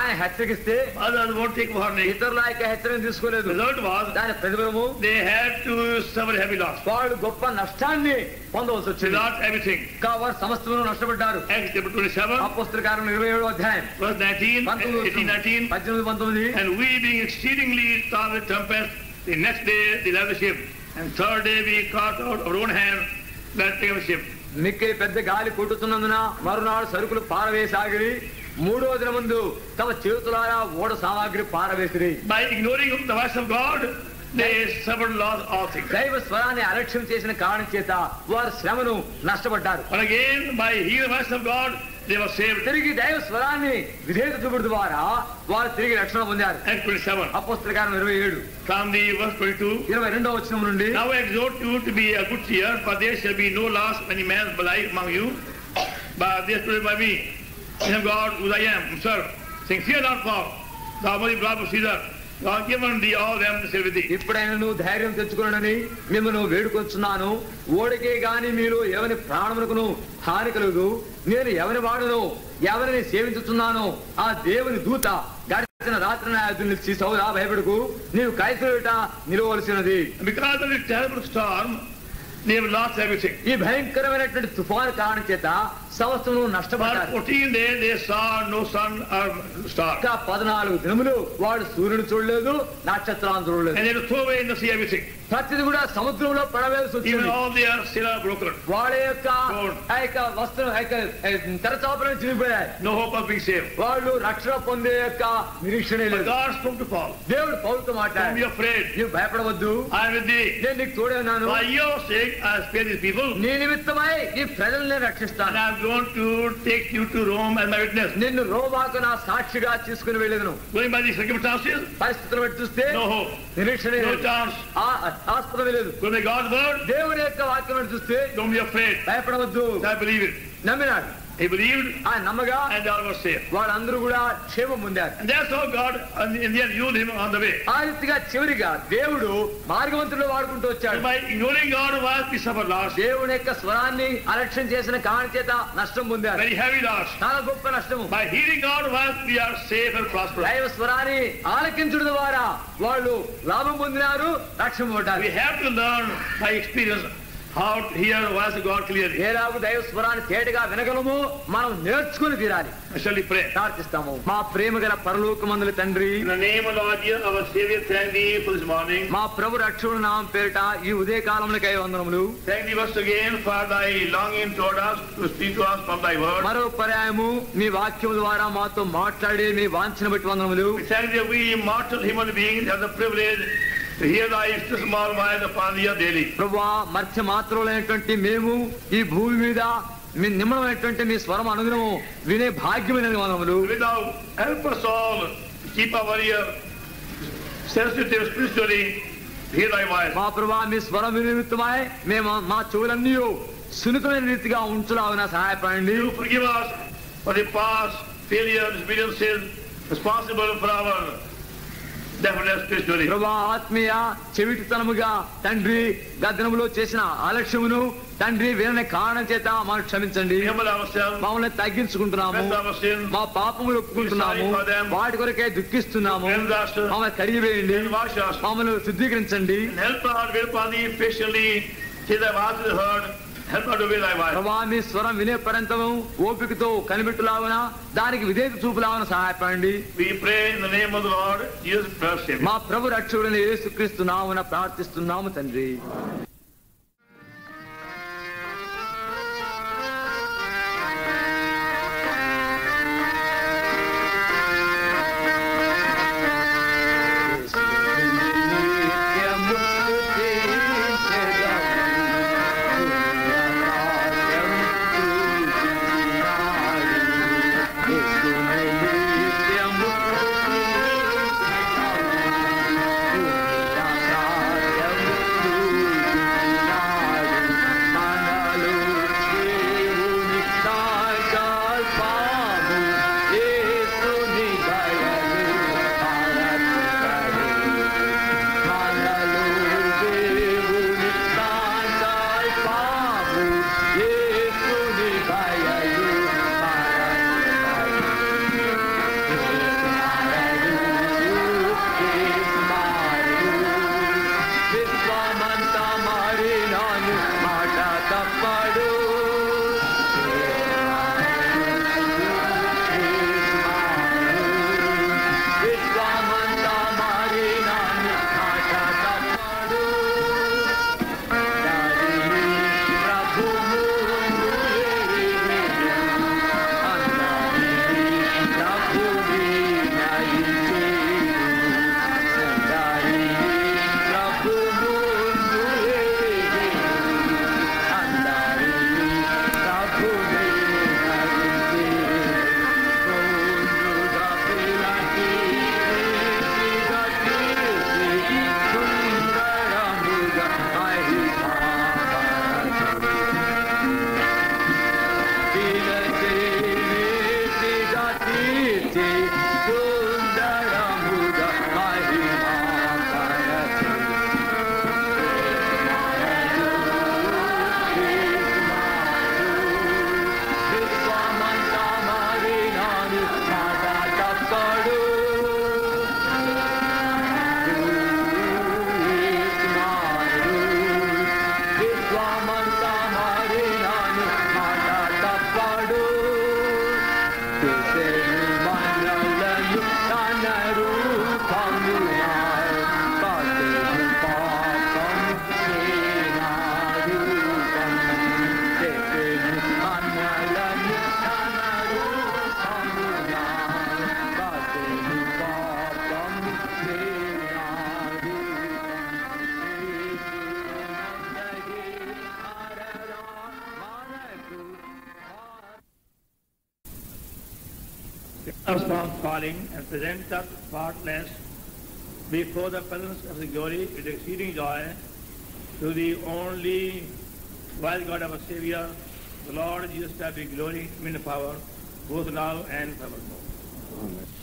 ఆయన హెచ్చరిస్తే Others won't take warning. ఇతరుల యొక్క హెచ్చరిక తీసుకోలేదు. The result was దాని ప్రతిఫలము they had to suffer heavy loss. వాళ్ళు గొప్ప నష్టాన్ని పొందవలసి They వచ్చింది. lost everything. వారు సమస్తమును నష్టపడ్డారు. Acts chapter 27, అపోస్తల కార్యం 27వ అధ్యాయం verse 19, 18-19. 18-19. And we being exceedingly stormed with tempest, the next day they left the ship, and third day we caught out our own hand that take the ship. మిక్కిలి పెద్ద గాలి కొట్టుతున్నందున మరునాడు సరుకులు పారవేసాగిరి. మూడో దిన ముందు తమ చేతులారా ఓడ సామాగ్రి పారవేసిరి. By ignoring the voice of God, they suffered loss all things. దైవ స్వరాన్ని అలక్ష్యం చేసిన కారణం చేత వారు శ్రమను నష్టపడ్డారు. But again, by hearing the voice of God, they were saved. తిరిగి దైవ స్వరాన్ని విధేయత చూపడం ద్వారా వారు తిరిగి రక్షణ పొందారు. Acts 27, అపోస్తల కార్యం 27 from the verse 22. 22వ వచనం నుండి. Now I exhort you to be a good cheer, for there shall be no loss of any man's life among you, but this told by me, in God who I am, sir, saying, fear not, Paul, thou must be brought to Caesar. God given thee all them to stay with thee. ఇప్పుడైనా నువ్వు ధైర్యం తెచ్చుకోనని మిమ్మల్ని వేడుకొచ్చున్నాను. ఓడికే గాని మీరు ఎవరి ప్రాణమునకును హాని కలుగు. నేను ఎవరి వాడును ఎవరిని సేవించుతున్నాను ఆ దేవుని దూత గడిచిన రాత్రి నిలిచి సౌదా భయపడకు, నీవు కైసరుట నిలవలసినది. Because of this terrible storm, they have lost everything. ఈ భయంకరమైనటువంటి తుఫాను కారణం చేత సంవత్సరం For నష్టపడ్డారు. 14 days they saw no sun or star. ఇంకా 14 దినములు వాడు సూర్యుని చూడలేదు, నక్షత్రాలను చూడలేదు. And they had to throw away in the sea everything. ప్రతిది కూడా సముద్రంలో పడవేసి Even వచ్చింది. all their sail broken. వాళ్ళ యొక్క ఆ యొక్క వస్త్రం తెరచాపలను చిరిగిపోయాయి. No hope of being saved. వాళ్ళు రక్షణ పొందే యొక్క నిరీక్షణ But లేదు. God spoke to Paul. దేవుడు పౌలుతో Don't be మాట్లాడాడు. afraid. నీవు భయపడవద్దు, I am with thee. నేను నీకు తోడే ఉన్నాను. For your sake I have spared these people. నీ నిమిత్తమై ఈ ప్రజల్ని రక్షిస్తాను. And I have going to take you to Rome as my witness. నిన్ను రోమాకు నా సాక్షిగా తీసుకుని వెళ్ళేదను. Going by the circumstances, పరిస్థితులు బట్టి చూస్తే no hope, నిరీక్షణ no లేదు, chance. ఆస్పదమే లేదు. Going by God's word, దేవుని యొక్క వాక్యం బట్టి చూస్తే don't be afraid. భయపడవద్దు. I believe it. నమ్మినాడు, He believed, ఆయన నమ్మగా and all were saved. వాళ్ళందరూ కూడా క్షేమం పొందారు. And that's how God, in the end, used him on the way. ఆ రీతిగా చివరిగా దేవుడు మార్గవంతులు వాడుకుంటూ వచ్చాడు. By ignoring God's word, we suffer loss. దేవుని యొక్క స్వరాన్ని అలక్ష్యం చేసిన కారణం చేత నష్టం పొందారు, Very heavy loss. చాలా గొప్ప నష్టము. By hearing God's word, we are safe and prosperous. దైవ స్వరాన్ని ఆలకించడం ద్వారా వాళ్ళు లాభం పొందినారు, రక్షణ పొందారు. We have to learn by experience how to hear the voice of God clearly. ఏలాగు దైవ స్వరాన్ని తేటగా వినగలము మనం నేర్చుకుని తీరాలి. Shall we pray? ప్రార్థిస్తాము. మా ప్రేమ గల పరలోకమందుల తండ్రి, In the name of Lord Jesus, our Savior, thank thee for this morning. మా ప్రభు రక్షకుడు నామం పేరిట ఈ ఉదయ కాలములకై వందనములు. Thank thee once again for thy longing toward us to speak to us from thy word. మరో పర్యాయము మీ వాక్యం ద్వారా మాతో మాట్లాడి మీ వాంఛను బట్టి వందనములు. We thank thee, we mortal human beings have the privilege to hear thy still small voice upon thee daily. ప్రభువా, మర్త్య మాత్రులైనటువంటి మేము ఈ భూమి మీద మీ నిమ్మడమైనటువంటి మీ స్వరం అనుగుణము వినే భాగ్యమైన వందనములు. Now help us all to keep our ear sensitive spiritually to hear thy voice. మా ప్రభువా, మీ స్వరం నిమిత్తమై మేము మా చెవులన్నీ సున్నితమైన రీతిగా ఉంచులాగున సహాయపడండి. You forgive us for the past failures, experiences responsible for our deafness spiritually. ప్రభువా, ఆత్మీయ చెవిటితనముగా తండ్రి గద్దనములో చేసిన ఆలక్ష్యమును తండ్రి వినని కారణం చేత మనం క్షమించండి. Humble ourselves, మమ్మల్ని తగ్గించుకుంటున్నాము, confess our sins, మా పాపములు ఒప్పుకుంటున్నాము, వాటి కొరకే దుఃఖిస్తున్నాము. cleanse us, మమ్మల్ని కడిగివేయండి, and wash us, మమ్మల్ని శుద్ధీకరించండి. and help us wait upon thee patiently till thy voice is heard. Help us to obey thy voice. ప్రభా, మీ స్వరం వినే పర్యంతము ఓపికతో కనిపెట్టులాగున దానికి విధేయత చూపులాగున సహాయపడండి. We pray in the name of the Lord Jesus Christ. మా ప్రభు రక్షకుడైన యేసుక్రీస్తు నామమున ప్రార్థిస్తున్నాము తండ్రి. us from falling and present us faultless before the presence of the glory with exceeding joy, to the only wise God of our Savior, the Lord Jesus Christ, be glory, dominion, power, both now and forevermore. Amen.